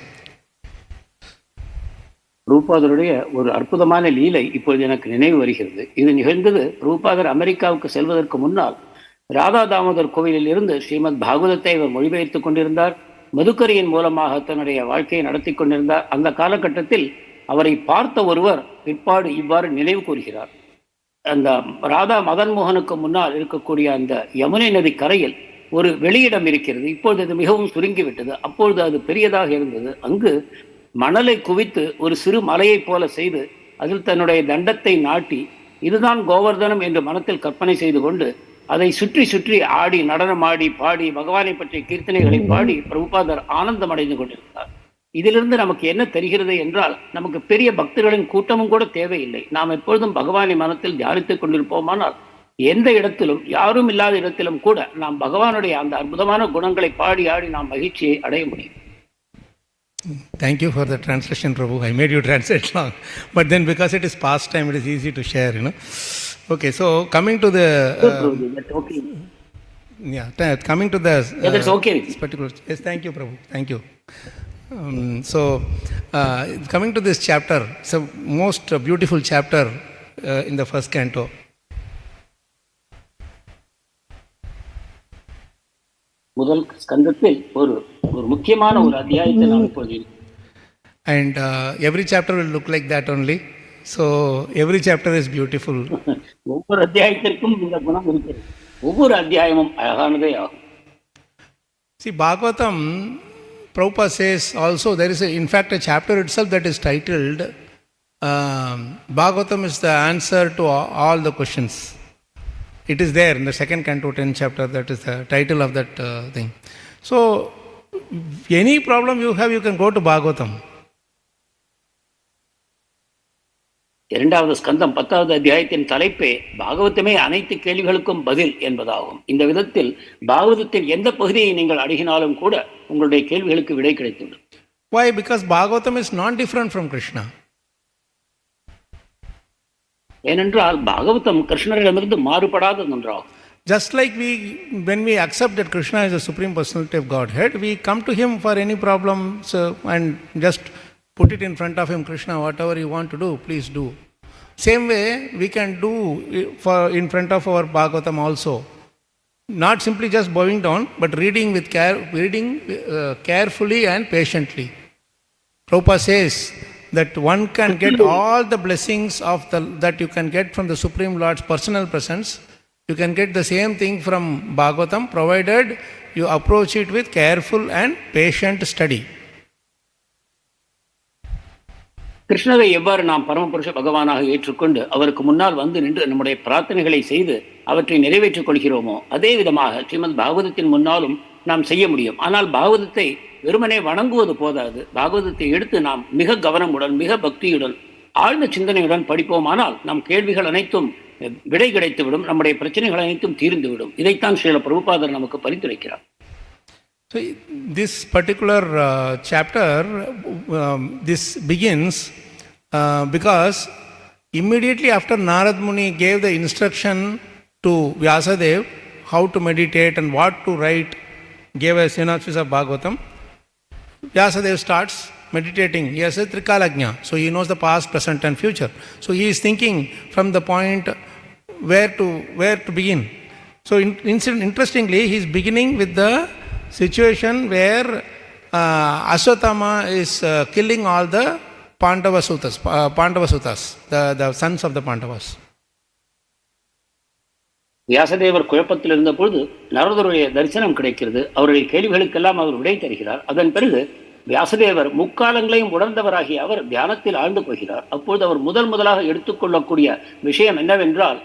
பிரபுபாதருடைய ஒரு அற்புதமான லீலை இப்பொழுது எனக்கு நினைவு வருகிறது. இது நிகழ்ந்தது பிரபுபாதர் அமெரிக்காவுக்கு செல்வதற்கு முன்னால் ராதா தாமோதர் கோவிலில் இருந்து ஸ்ரீமத் பாகவதத்தை இவர் மொழிபெயர்த்துக் கொண்டிருந்தார். மதுக்கரியின் மூலமாக தன்னுடைய வாழ்க்கையை நடத்தி கொண்டிருந்தார். அந்த காலகட்டத்தில் அவரை பார்த்த ஒருவர் பிற்பாடு இவ்வாறு நினைவு கூறுகிறார். அந்த ராதா மதன் மோகனுக்கு முன்னால் இருக்கக்கூடிய அந்த யமுனை நதி கரையில் ஒரு வெளியிடம் இருக்கிறது. இப்பொழுது அது மிகவும் சுருங்கிவிட்டது. அப்பொழுது அது பெரியதாக இருந்தது. அங்கு மணலை குவித்து ஒரு சிறு மலையைப் போல செய்து அதில் தன்னுடைய தண்டத்தை நாட்டி இதுதான் கோவர்தனம் என்று மனத்தில் கற்பனை செய்து கொண்டு அதை சுற்றி சுற்றி ஆடி, நடனமாடி, பாடி, பகவானை பற்றிய கீர்த்தனைகளை பாடி பிரபுபாதர் ஆனந்தம் அடைந்து கொண்டிருந்தார். இதிலிருந்து நமக்கு என்ன தெரிகிறது என்றால், நமக்கு பெரிய பக்தர்களின் கூட்டமும் கூட தேவையில்லை. நாம் எப்பொழுதும் பகவானை மனத்தில் தியானித்துக் கொண்டிருப்போமானால் எந்த இடத்திலும், யாரும் இல்லாத இடத்திலும் கூட நாம் பகவானுடைய அந்த அற்புதமான குணங்களை பாடி ஆடி நாம் மகிழ்ச்சியை அடைய முடியும். Thank you for the translation, Prabhu. I made you translate long. But then because it is past time, it is easy to share, Okay, so coming to the... that's okay. Coming to the... that's okay. Particular, yes, thank you, Prabhu. Thank you. Coming to this chapter, it's a most beautiful chapter in the first canto. முதல் ஸ்கந்தத்தில் ஒரு முக்கியமான ஒரு அத்தியாயத்தை நாம் இப்போது and every chapter will look like that only. So every chapter is beautiful. ஒவ்வொரு அத்தியாயத்திற்கும் இந்த குணம் இருக்கிறது. ஒவ்வொரு அத்தியாயமும் அழகானதே ஆகும். See, Bhagavatam, Prabhupada says also, there is in fact a chapter itself that is titled Bhagavatam is the answer to all the questions. It is there in the second canto 10th chapter, that is the title of that thing. So any problem you have, you can go to Bhagavatam. இரண்டாவது ஸ்கந்தம் 10வது அத்தியாயத்தின் தலைப்பே பாகவதமே அனைத்து கேள்விகளுக்கும் பதில் என்பதாகும். இந்த விதத்தில் பாகவதத்தின் எந்த பகுதியை நீங்கள் அணுகினாலும் கூட உங்களுடைய கேள்விகளுக்கு விடை கிடைத்துவிடும். Why? Because Bhagavatam is not different from Krishna. ஏனென்றால் பாகவதம் கிருஷ்ணரிடமிருந்து மாறுபடாதது ஒன்றாகும். Just like when we accept that Krishna is the Supreme Personality of Godhead, we come to Him for any problems and just put it in front of Him, Krishna, whatever you want to do, please do. Same way, we can do in front of our Bhagavatam also. Not simply just bowing down, but reading carefully and patiently. Prabhupada says that one can get all the blessings that you can get from the Supreme Lord's personal presence. You can get the same thing from Bhagavatam, provided you approach it with careful and patient study. கிருஷ்ணரை எவ்வாறு நாம் பரமபுருஷ பகவானாக ஏற்றுக்கொண்டு அவருக்கு முன்னால் வந்து நின்று நம்முடைய பிரார்த்தனைகளை செய்து அவற்றை நிறைவேற்றிக் கொள்கிறோமோ அதே விதமாக ஸ்ரீமத் பாகவதத்தின் முன்னாலும் நாம் செய்ய முடியும். ஆனால் பாகவதத்தை வெறுமனே வணங்குவது போதாது. பாகவதத்தை எடுத்து நாம் மிக கவனமுடன், மிக பக்தியுடன், ஆழ்ந்த சிந்தனையுடன் படிப்போமானால் நம் கேள்விகள் அனைத்தும் விடை கிடைத்துவிடும், நம்முடைய பிரச்சனைகள் அனைத்தும் தீர்ந்துவிடும். இதைத்தான் ஸ்ரீல பிரபுபாதர் நமக்கு பரிந்துரைக்கிறார். So this particular chapter, this begins because immediately after Narad Muni gave the instruction to Vyasadev how to meditate and what to write, gave a synopsis of Bhagavatam, Vyasadev starts meditating. He has a Trikalagnya, so he knows the past, present and future. So he is thinking from the point where to begin. So interestingly, he is beginning with the situation where Aswatthama is killing all the Pandavasutas, the sons of the Pandavas. வியாசதேவர் குழப்பத்தில் இருந்த பொழுது நரதருடைய தரிசனம் கிடைக்கிறது. அவருடைய கேள்விகளுக்கெல்லாம் அவர் விடை தருகிறார். அதன் பிறகு வியாசதேவர் முக்காலங்களையும் உணர்ந்தவராகி அவர் தியானத்தில் ஆழ்ந்து போகிறார். அப்பொழுது அவர் முதலாக எடுத்துக்கொள்ளக்கூடிய விஷயம் என்னவென்றால்,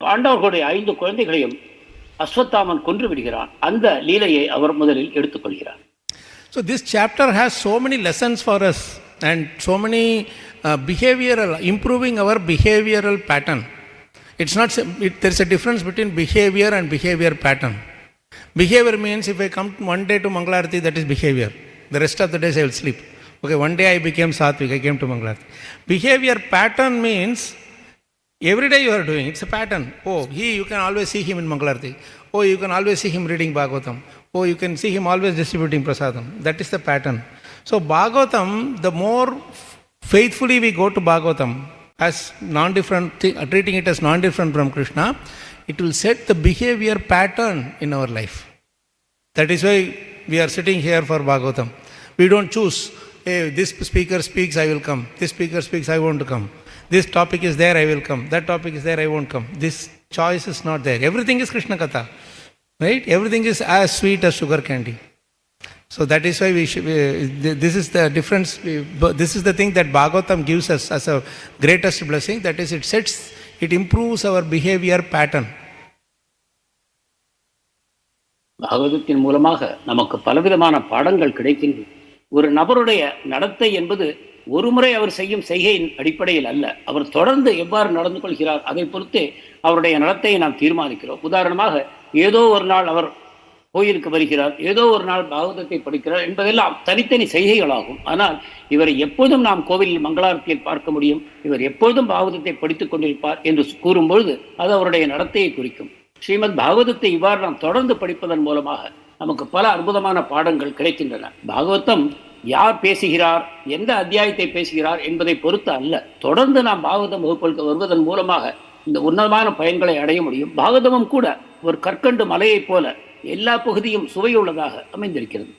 பாண்டவர்களுடைய 5 குழந்தைகளையும் அஸ்வத்தாமன் கொன்று விடுகிறான். அந்த லீலையை அவர் முதலில் எடுத்துக்கொள்கிறார். So this chapter has so many lessons for us and so many behavioral, improving our behavioral pattern. It's not, there is a difference between behavior and behavior pattern. Behavior means if I come one day to Mangalarti, that is behavior. The rest of the days I will sleep. Okay, one day I became Satvik, I came to Mangalarti. Behavior pattern means every day you are doing, it's a pattern. Oh, you can always see him in Mangalarti. Oh, you can always see him reading Bhagavatam. Oh, you can see him always distributing prasadam. That is the pattern. So Bhagavatam, the more faithfully we go to Bhagavatam, as non-different, treating it as non-different from Krishna, it will set the behavior pattern in our life. That is why we are sitting here for Bhagavatam. We don't choose, hey, this speaker speaks, I will come. This speaker speaks, I want to come. This topic is there, I will come. That topic is there, I won't come. This choice is not there. Everything is Krishna Katha. Right? Everything is as sweet as sugar candy. So that is why this is the difference. This is the thing that Bhagavatam gives us as a greatest blessing. That is, it improves our behavior pattern. பாகவதத்தின் மூலமாக நமக்கு பலவிதமான பாடங்கள் கிடைக்கின்றன. ஒரு நபருடைய நடத்தை என்பது ஒரு முறை அவர் செய்யும் செய்கையின் அடிப்படையில் அல்ல, அவர் தொடர்ந்து எவ்வாறு நடந்து கொள்கிறார் அதை பொறுத்தே அவருடைய நடத்தையை நாம் தீர்மானிக்கிறோம். உதாரணமாக, ஏதோ ஒரு நாள் அவர் கோயிலுக்கு வருகிறார், ஏதோ ஒரு நாள் பாகவதத்தை படிக்கிறார் என்பதெல்லாம் தனித்தனி செய்கைகளாகும். ஆனால் இவரை எப்போதும் நாம் கோவிலில் மங்களாரத்தியில் பார்க்க முடியும், இவர் எப்பொழுதும் பாகவதத்தை படித்துக் கொண்டிருப்பார் என்று கூறும்பொழுது அது அவருடைய நடத்தையை குறிக்கும். ஸ்ரீமத் பாகவதத்தை இவ்வாறு நாம் தொடர்ந்து படிப்பதன் மூலமாக நமக்கு பல அற்புதமான பாடங்கள் கிடைக்கின்றன. பாகவதம் யார் பேசுகிறார், எந்த அத்தியாயத்தை பேசுகிறார் என்பதை பொறுத்து அல்ல, தொடர்ந்து நாம் பாகவதம் வகுப்புகளுக்கு வருவதன் மூலமாக இந்த உன்னதமான பயன்களை அடைய முடியும். பாகவதமும் கூட ஒரு கற்கண்டு மலையைப் போல எல்லா பகுதியும் சுவையுள்ளதாக அமைந்திருக்கிறது.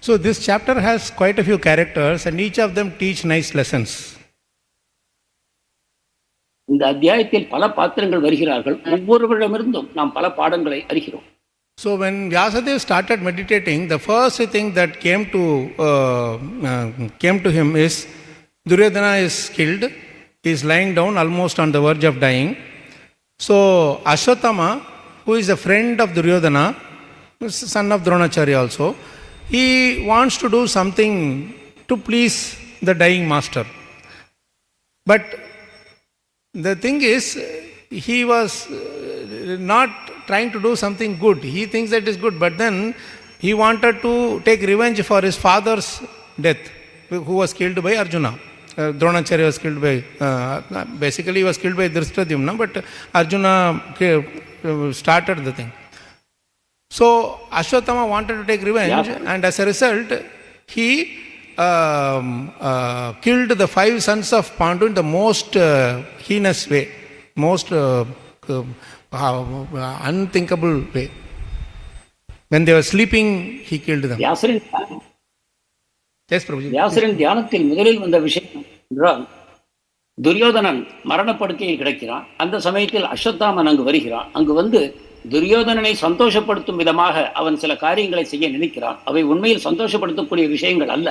So this chapter has quite a few characters and each of them teach nice lessons. இந்த அத்தியாயத்தில் பல பாத்திரங்கள் வருகிறார்கள். ஒவ்வொருவரிடமிருந்தும் நாம் பல பாடங்களை அறிகிறோம். So when Vyasadeva started meditating, the first thing that came to him is Duryodhana is killed. He is lying down almost on the verge of dying. So Ashwatthama, who is a friend of Duryodhana, son of Dronacharya also, he wants to do something to please the dying master. But the thing is, he was not trying to do something good. He thinks that is good, but then he wanted to take revenge for his father's death, who was killed by Arjuna. Dronacharya was killed by, basically he was killed by Drishtadyumna, but Arjuna started the thing. So Ashwatthama wanted to take revenge, and as a result, he killed the 5 sons of Pandu in the most heinous way, most unthinkable way. When they were sleeping, he killed them. Yes, Prabhuji. வியாசரின் தியானத்தில் முதலில் வந்த விஷயம் என்றால், துரியோதனன் மரணப்படுக்கையில் கிடக்கிறான். அந்த சமயத்தில் அஸ்வத்தாமன் அங்கு வருகிறான். அங்கு வந்து துரியோதனனை சந்தோஷப்படுத்தும் விதமாக அவன் சில காரியங்களை செய்ய நினைக்கிறான். அவை உண்மையில் சந்தோஷப்படுத்தக்கூடிய விஷயங்கள் அல்ல.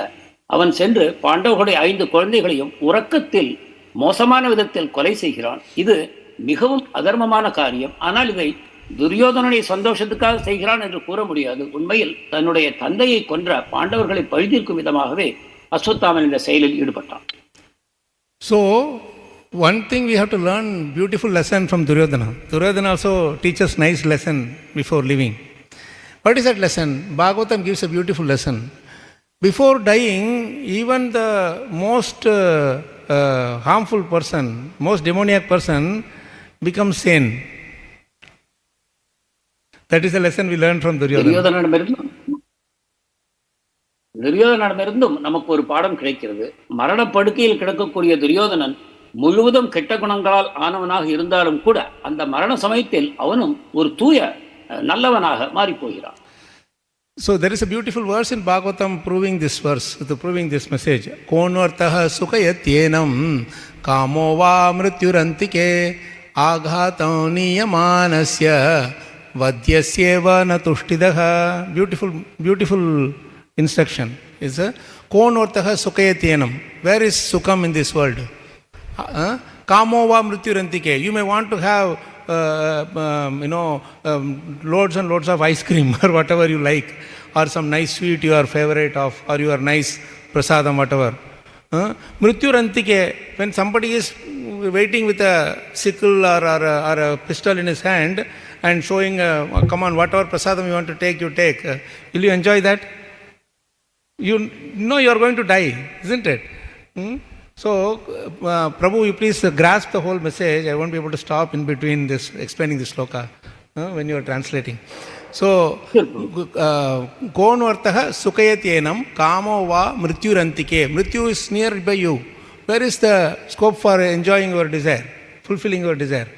அவன் சென்று பாண்டவர்களுடைய 5 குழந்தைகளையும் உறக்கத்தில் மோசமான விதத்தில் கொலை செய்கிறான். இது மிகவும் அதர்மமான காரியம். ஆனால் இதை துரியோதனனை சந்தோஷத்துக்காக செய்கிறான் என்று கூற முடியாது. உண்மையில் தன்னுடைய தந்தையை கொன்ற பாண்டவர்களை பழிதீர்க்கும் விதமாகவே அஸ்வத்தாமன் இந்த செயலில் ஈடுபட்டான். So one thing we have to learn, beautiful lesson from Duryodhana. Duryodhana also teaches nice lesson before leaving. What is that lesson? Bhagavatam gives a beautiful lesson. Before dying, even the most harmful person, most demoniac person becomes sane. That is the lesson we learned from Duryodhana. துரியோதனிடமிருந்தும் நமக்கு ஒரு பாடம் கிடைக்கிறது. மரணப்படுக்கையில் கிடக்கக்கூடிய துரியோதனன் முழுவதும் கெட்ட குணங்களால் ஆனவனாக இருந்தாலும் கூட அந்த மரண சமயத்தில் அவனும் ஒரு தூய நல்லவனாக மாறிப்போகிறான். So there is a beautiful verse in Bhagavatam proving this message. Konvartaha sukayatyenam kamo va mrityurantike aghatam niyamanasya vadyasyeva natushtidaha. Beautiful instruction is a Konvartaha sukayatyenam. Where is Sukham in this world? Kamo va mrityurantike. You may want to have loads and loads of ice cream or whatever you like, or some nice sweet you are favorite of, or your nice prasadam, whatever. Mrityurantike, when somebody is waiting with a sickle or a pistol in his hand and showing, come on, whatever prasadam you want to take, you take. Will you enjoy that? You know you are going to die, isn't it? So, Prabhu, you please grasp the whole message. I won't be able to stop in between this, explaining this sloka when you are translating. So, Konvartaha sukayatyenam kamo va mrityurantike. Mrityu is near by you. Where is the scope for enjoying your desire, fulfilling your desire?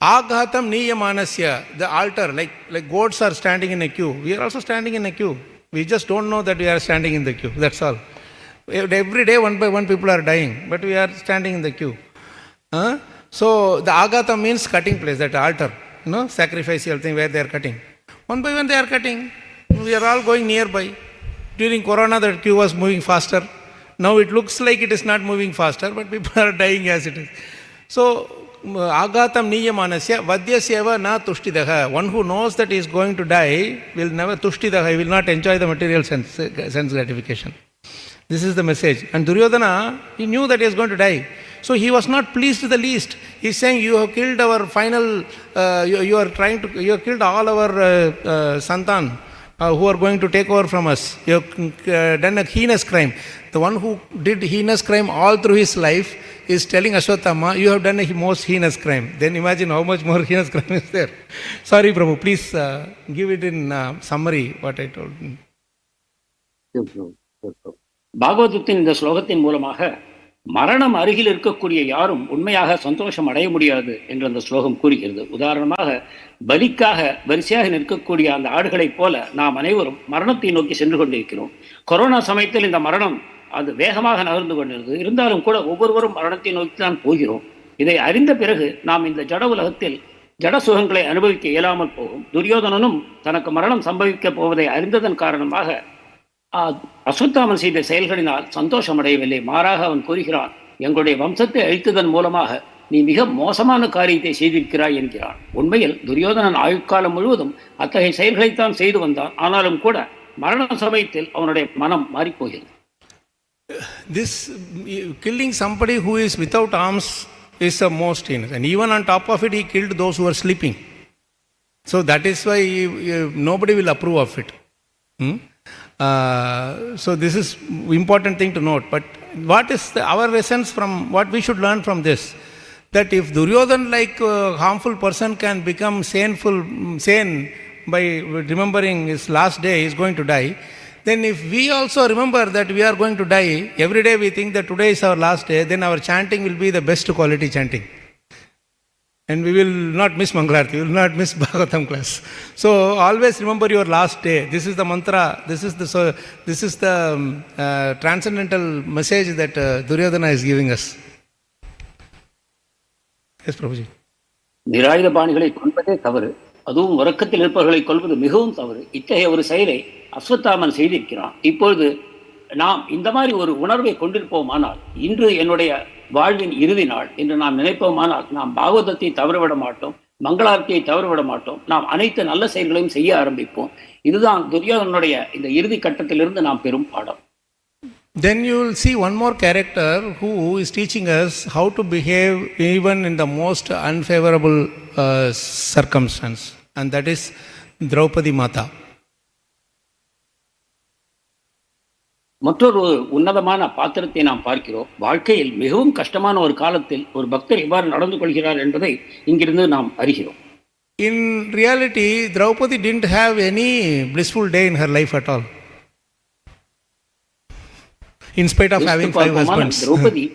Aghatam niyamanasya, the altar, like goats are standing in a queue. We are also standing in a queue. We just don't know that we are standing in the queue. That's all. Every day, one by one, people are dying, but we are standing in the queue. So the agata means cutting place, that altar, sacrificial thing where they are cutting. One by one they are cutting. We are all going nearby. During Corona, the queue was moving faster. Now it looks like it is not moving faster, but people are dying as it is. So agatam niyamanasya vadyasyeva na tushtidaha. One who knows that he is going to die will never tushtidaha. He will not enjoy the material sense gratification. This is the message. And Duryodhana, he knew that he was going to die. So he was not pleased the least. He is saying, you have killed our final, you have killed all our santan who are going to take over from us. You have done a heinous crime. The one who did heinous crime all through his life is telling Ashwatthama, you have done a most heinous crime. Then imagine how much more heinous crime is there. Sorry, Prabhu, please give it in summary what I told. பாகவதத்தின் இந்த ஸ்லோகத்தின் மூலமாக மரணம் அருகில் இருக்கக்கூடிய யாரும் உண்மையாக சந்தோஷம் அடைய முடியாது என்று அந்த ஸ்லோகம் கூறுகிறது. உதாரணமாக, பலிக்காக வரிசையாக நிற்கக்கூடிய அந்த ஆடுகளைப் போல நாம் அனைவரும் மரணத்தை நோக்கி சென்று கொண்டிருக்கிறோம். கொரோனா சமயத்தில் இந்த மரணம் அது வேகமாக நகர்ந்து கொண்டிருந்தது. இருந்தாலும் கூட ஒவ்வொருவரும் மரணத்தை நோக்கி தான் போகிறோம். இதை அறிந்த பிறகு நாம் இந்த ஜட உலகத்தில் ஜட சுகங்களை அனுபவிக்க இயலாமல் போகும். துரியோதனனும் தனக்கு மரணம் சம்பவிக்கப் போவதை அறிந்ததன் காரணமாக அஸ்வத்தாமன் செய்த செயல்களினால் சந்தோஷம் அடையவில்லை. மாறாக அவன் கூறுகிறான், எங்களுடைய வம்சத்தை அழித்ததன் மூலமாக நீ மிக மோசமான காரியத்தை செய்திருக்கிறாய் என்கிறான். உண்மையில் துரியோதனன் ஆயுட்காலம் முழுவதும் அத்தகைய செயல்களைத்தான் செய்து வந்தான். ஆனாலும் கூட மரண சமயத்தில் அவனுடைய மனம் மாறிப்போகிறது. This killing somebody who is without arms is the most innocent. And even on top of it, he killed those who were sleeping. So that is why nobody will approve of it. So this is important thing to note. But what is our lessons from what we should learn from this? That if Duryodhan, like harmful person, can become sane by remembering his last day, he is going to die. Then if we also remember that we are going to die, every day we think that today is our last day, then our chanting will be the best quality chanting. And we will not miss Mangalarti, we will not miss Bhagavatam class. So always remember your last day. This is the mantra, this is the transcendental message that Duryodhana is giving us. Yes, Prabhuji. நிராயுத பாணிகளை கொள்வதே தவறு, அதுவும் உறக்கத்தில் இருப்பவர்களை கொள்வது மிகவும் தவறு. இத்தகைய ஒரு செயலை அஸ்வத்தாமன் செய்திருக்கிறான். இப்பொழுது நாம் இந்த மாதிரி ஒரு உணர்வை கொண்டிருப்போமானால், இன்று என்னுடைய வாழ்வின் இறுதி நாள் என்று நாம் நினைப்போமானால், நாம் பாகவதத்தை தவறவிட மாட்டோம், மங்களார்த்தியை தவறவிட மாட்டோம், நாம் அனைத்து நல்ல செயல்களையும் செய்ய ஆரம்பிப்போம். இதுதான் துரியோதனுடைய இந்த இறுதி கட்டத்திலிருந்து நாம் பெறும் பாடம். Then you will see one more character who is teaching us how to behave even in the most unfavorable circumstance, and that is Draupadi Mata. மற்றொரு உன்னதமான பாத்திரத்தை நாம் பார்க்கிறோம். வாழ்க்கையில் மிகவும் கஷ்டமான ஒரு காலத்தில் ஒரு பக்தர் எவ்வாறு நடந்து கொள்கிறார் என்பதை இங்கிருந்து நாம் அறிகிறோம். In reality, Draupadi didn't have any blissful day in her life at all. In spite of having 5 husbands. Draupadi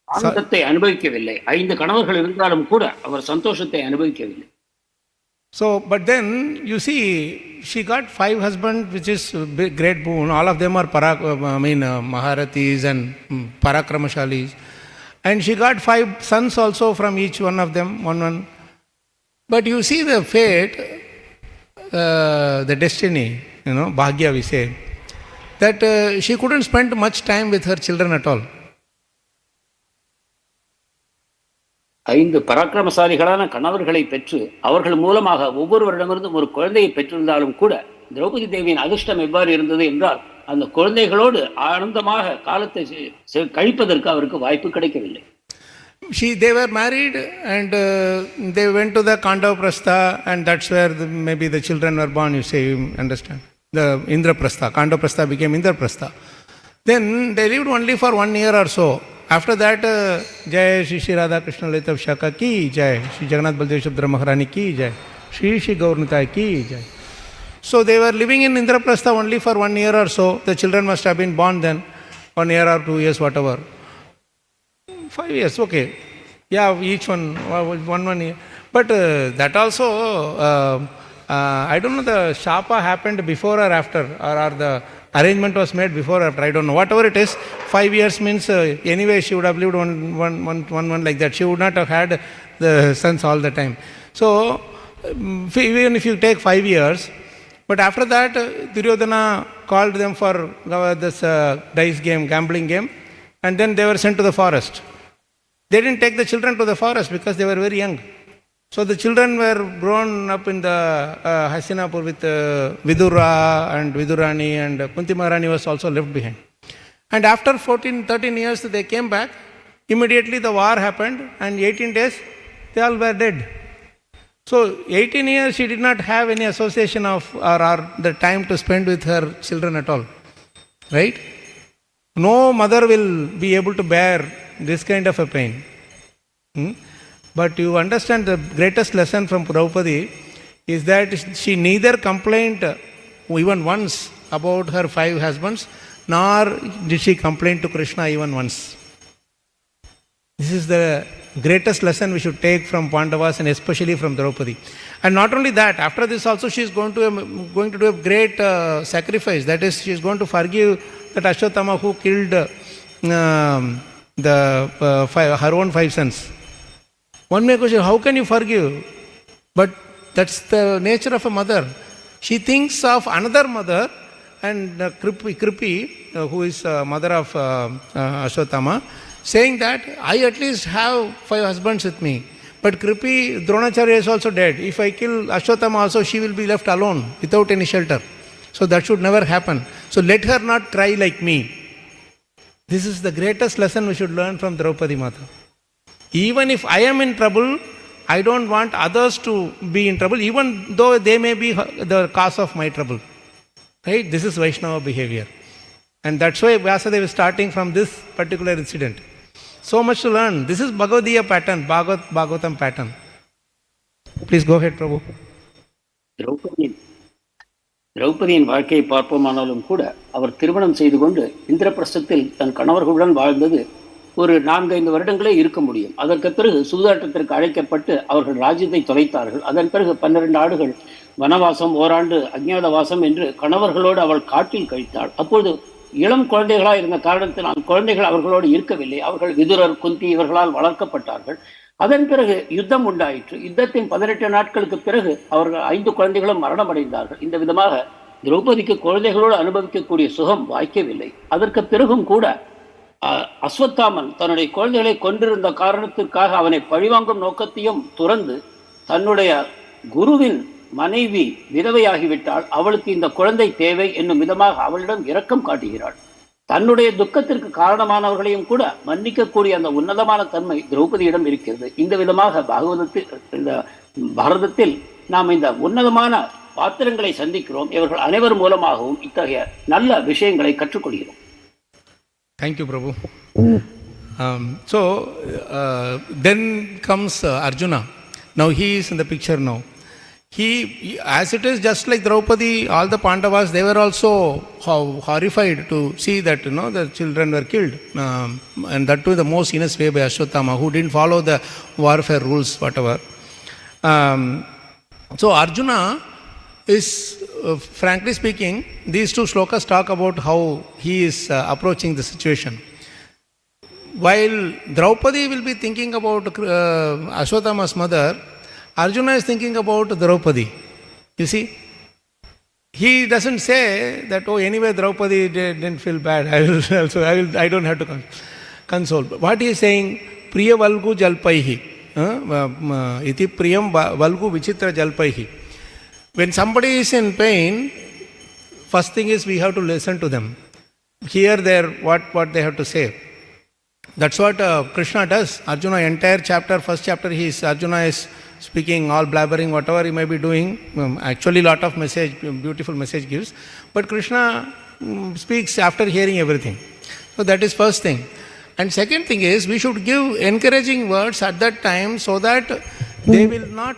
ஆனந்தத்தை அனுபவிக்கவில்லை. 5 கணவர்கள் இருந்தாலும் கூட அவர் சந்தோஷத்தை அனுபவிக்கவில்லை. So, but then you see, she got 5 husbands, which is great boon. All of them are Maharathis and Parakramashali's. And she got 5 sons also from each one of them, one. But you see the fate, the destiny, Bhagya we say, that she couldn't spend much time with her children at all. 5 பராக்கிரமசாலிகளான கணவர்களை பெற்று அவர்கள் மூலமாக ஒவ்வொருவரிடமிருந்தும் ஒரு குழந்தையை பெற்றிருந்தாலும் கூட திரௌபதி தேவியின் அதிர்ஷ்டம் எவ்வாறு இருந்தது என்றால், அந்த குழந்தைகளோடு ஆனந்தமாக காலத்தை கழிப்பதற்கு அவருக்கு வாய்ப்பு கிடைக்கவில்லை. They were married and they went to the Kandaprastha, and that's where maybe the children were born, you say, you understand. The Indraprastha, Kandaprastha became Indraprastha. Then they lived only for 1 year or so. After that, Jai Shri Radha Krishna Lalita Vishaka ki Jai, Shri Jagannath Baldev Subhadra Maharani ki Jai, Shri Gaurnitai ki Jai. So they were living in Indraprastha only for 1 year or so. The children must have been born then, 1 year or 2 years, whatever. 5 years, okay. Yeah, each one year. But that also, I don't know, the Shapa happened before or after, or the arrangement was made before or after, I don't know. Whatever it is, 5 years means anyway she would have lived one like that. She would not have had the sons all the time. So even if you take 5 years, but after that Duryodhana called them for this dice game, gambling game, and then they were sent to the forest. They didn't take the children to the forest because they were very young. So the children were grown up in the Hastinapur with Vidura and Vidurani, and Kunti Maharani was also left behind. And after 13 years they came back. Immediately the war happened, and 18 days they all were dead. So 18 years she did not have any association of or the time to spend with her children at all. Right? No mother will be able to bear this kind of a pain. But you understand the greatest lesson from Prabhupada is that she neither complained even once about her 5 husbands, nor did she complain to Krishna even once. This is the greatest lesson we should take from Pandavas and especially from Draupadi. And not only that, after this also she is going to do a great sacrifice. That is, she is going to forgive that Ashwatthama who killed her own 5 sons. One may question, how can you forgive? But that's the nature of a mother. She thinks of another mother, and Kripi, who is mother of Ashwatthama, saying that I at least have 5 husbands with me. But Kripi, Dronacharya is also dead. If I kill Ashwatthama also, she will be left alone without any shelter. So that should never happen. So let her not cry like me. This is the greatest lesson we should learn from Draupadi Mata. Even if I am in trouble, I don't want others to be in trouble, even though they may be the cause of my trouble. Right? This is Vaishnava behavior. And that's why Vyasadeva is starting from this particular incident. So much to learn. This is Bhagavadiya pattern, Bhagavatam pattern. Please go ahead, Prabhu. திரௌபதியின் வாழ்க்கையை பார்ப்போமானாலும் கூட அவர் திருமணம் செய்து கொண்டு இந்திரபிரஸ்தத்தில் தன் கணவர்களுடன் வாழ்ந்தது ஒரு 4-5 வருடங்களே இருக்க முடியும். அதற்கு பிறகு சூதாட்டத்திற்கு அழைக்கப்பட்டு அவர்கள் ராஜ்யத்தை தொலைத்தார்கள். அதன் பிறகு 12 ஆண்டுகள் வனவாசம், ஓராண்டு அஞ்ஞாதவாசம் என்று கணவர்களோடு அவள் காட்டில் கழித்தாள். அப்பொழுது இளம் குழந்தைகளாக இருந்த காரணத்தினால் குழந்தைகள் அவர்களோடு இருக்கவில்லை. அவர்கள் விதுரர், குந்தி இவர்களால் வளர்க்கப்பட்டார்கள். அதன் பிறகு யுத்தம் உண்டாயிற்று. யுத்தத்தின் 18 நாட்களுக்கு பிறகு அவர்கள் 5 குழந்தைகளும் மரணமடைந்தார்கள். இந்த விதமாக திரௌபதிக்கு குழந்தைகளோடு அனுபவிக்கக்கூடிய சுகம் வாய்க்கவில்லை. அதற்கு பிறகும் கூட அஸ்வத்தாமன் தன்னுடைய குழந்தைகளை கொண்டிருந்த காரணத்திற்காக அவனை பழிவாங்கும் நோக்கத்தையும் துறந்து தன்னுடைய குருவின் மனைவி விதவையாகிவிட்டால் அவளுக்கு இந்த குழந்தை தேவை என்னும் விதமாக அவளிடம் இரக்கம் காட்டுகிறாள். தன்னுடைய துக்கத்திற்கு காரணமானவர்களையும் கூட மன்னிக்கக்கூடிய அந்த உன்னதமான தன்மை திரௌபதியிடம் இருக்கிறது. இந்த விதமாக இந்த பாரதத்தில் நாம் இந்த உன்னதமான பாத்திரங்களை சந்திக்கிறோம். இவர்கள் அனைவர் மூலமாகவும் இத்தகைய நல்ல விஷயங்களை கற்றுக்கொள்கிறோம். Thank you, Prabhu. Then comes Arjuna. Now he is in the picture now. He, as it is just like Draupadi, all the Pandavas, they were also horrified to see that, the children were killed. And that too the most heinous way by Ashwatthama, who didn't follow the warfare rules, whatever. So Arjuna is, frankly speaking, these 2 shlokas talk about how he is approaching the situation. While Draupadi will be thinking about Ashwatthama's mother, Arjuna is thinking about Draupadi. You see? He doesn't say that, oh, anyway, Draupadi didn't feel bad. I don't have to console. What he is saying, Priya Valgu Jalpaihi. Iti Priyam Valgu Vichitra Jalpaihi. When somebody is in pain, first thing is we have to listen to them. Hear what they have to say. That's what Krishna does. Arjuna, entire chapter, first chapter, Arjuna is speaking, all blabbering, whatever he may be doing. Actually, lot of message, beautiful message gives. But Krishna speaks after hearing everything. So that is first thing. And second thing is, we should give encouraging words at that time so that they will not,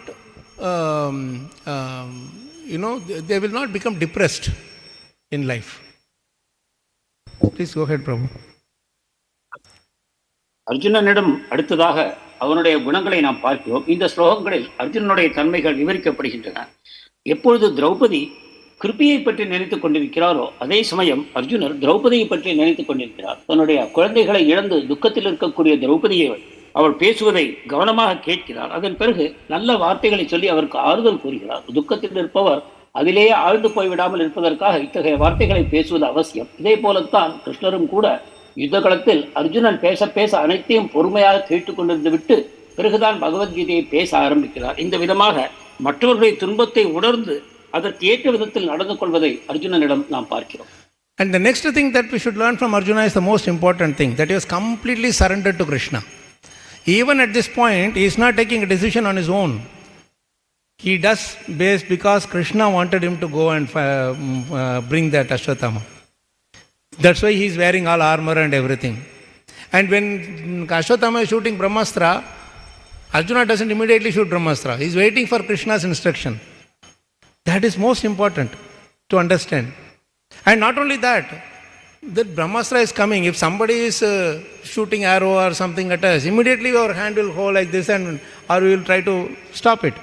they will not become depressed in life. Please go ahead, Prabhu. அர்ஜுனனிடம் அடுத்ததாக அவனுடைய குணங்களை நாம் பார்க்கிறோம். இந்த ஸ்லோகங்களில் அர்ஜுனனுடைய தன்மைகள் விவரிக்கப்படுகின்றன. எப்பொழுது திரௌபதி கிருபியை பற்றி நினைத்துக் கொண்டிருக்கிறாரோ அதே சமயம் அர்ஜுனர் திரௌபதியை பற்றி நினைத்துக் கொண்டிருக்கிறார். தன்னுடைய குழந்தைகளை இழந்து துக்கத்தில் இருக்கக்கூடிய திரௌபதியை அவள் பேசுவதை கவனமாக கேட்கிறார். அதன் பிறகு நல்ல வார்த்தைகளை சொல்லி அவருக்கு ஆறுதல் கூறுகிறார். துக்கத்தில் இருப்பவர் அதிலேயே ஆழ்ந்து போய்விடாமல் இருப்பதற்காக இத்தகைய வார்த்தைகளை பேசுவது அவசியம். இதே போலத்தான் கிருஷ்ணரும் கூட யுத்த களத்தில் அர்ஜுனன் பேச பேச அனைத்தையும் பொறுமையாக கேட்டுக் கொண்டிருந்து விட்டு பிறகுதான் பகவத்கீதையை பேச ஆரம்பிக்கிறார். இந்த விதமாக மற்றவர்களுடைய துன்பத்தை உணர்ந்து அதற்கு ஏற்ற விதத்தில் நடந்து கொள்வதை அர்ஜுனனிடம் நாம் பார்க்கிறோம். And the next thing that we should learn from Arjuna is the most important thing, that he was completely surrendered to Krishna. Even at this point, he is not taking a decision on his own. He does based because Krishna wanted him to go and bring that Ashwatthama. That's why he is wearing all armor and everything. And when Ashwatthama is shooting Brahmastra, Arjuna doesn't immediately shoot Brahmastra. He is waiting for Krishna's instruction. That is most important to understand. And not only that, That Brahmastra is coming. If somebody is shooting arrow or something at us, immediately our hand will go like this, and or we will try to stop it.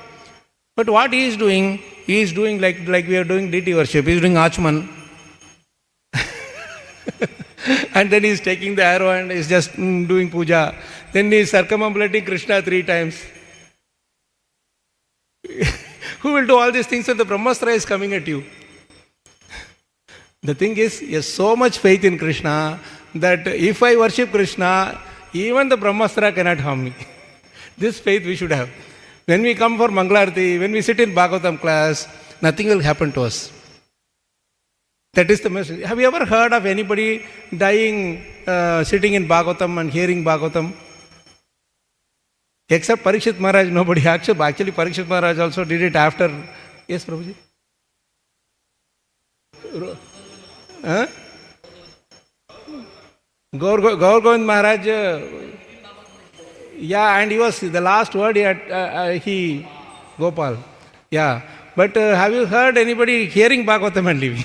But what he is doing like we are doing deity worship. He is doing Achman. And then he is taking the arrow and is just doing puja. Then he is circumambulating Krishna 3 times. Who will do all these things when the Brahmastra is coming at you? The thing is, he has so much faith in Krishna that if I worship Krishna, even the Brahmastra cannot harm me. This faith we should have. When we come for Mangalarti, when we sit in Bhagavatam class, nothing will happen to us. That is the message. Have you ever heard of anybody dying sitting in Bhagavatam and hearing Bhagavatam? Except Parikshit Maharaj, nobody. Actually Parikshit Maharaj also did it after. Yes, Prabhuji? Gaur Govind Maharaj, yeah, and he was the last word he Gopal. Yeah, but have you heard anybody hearing Bhagavatam and leaving?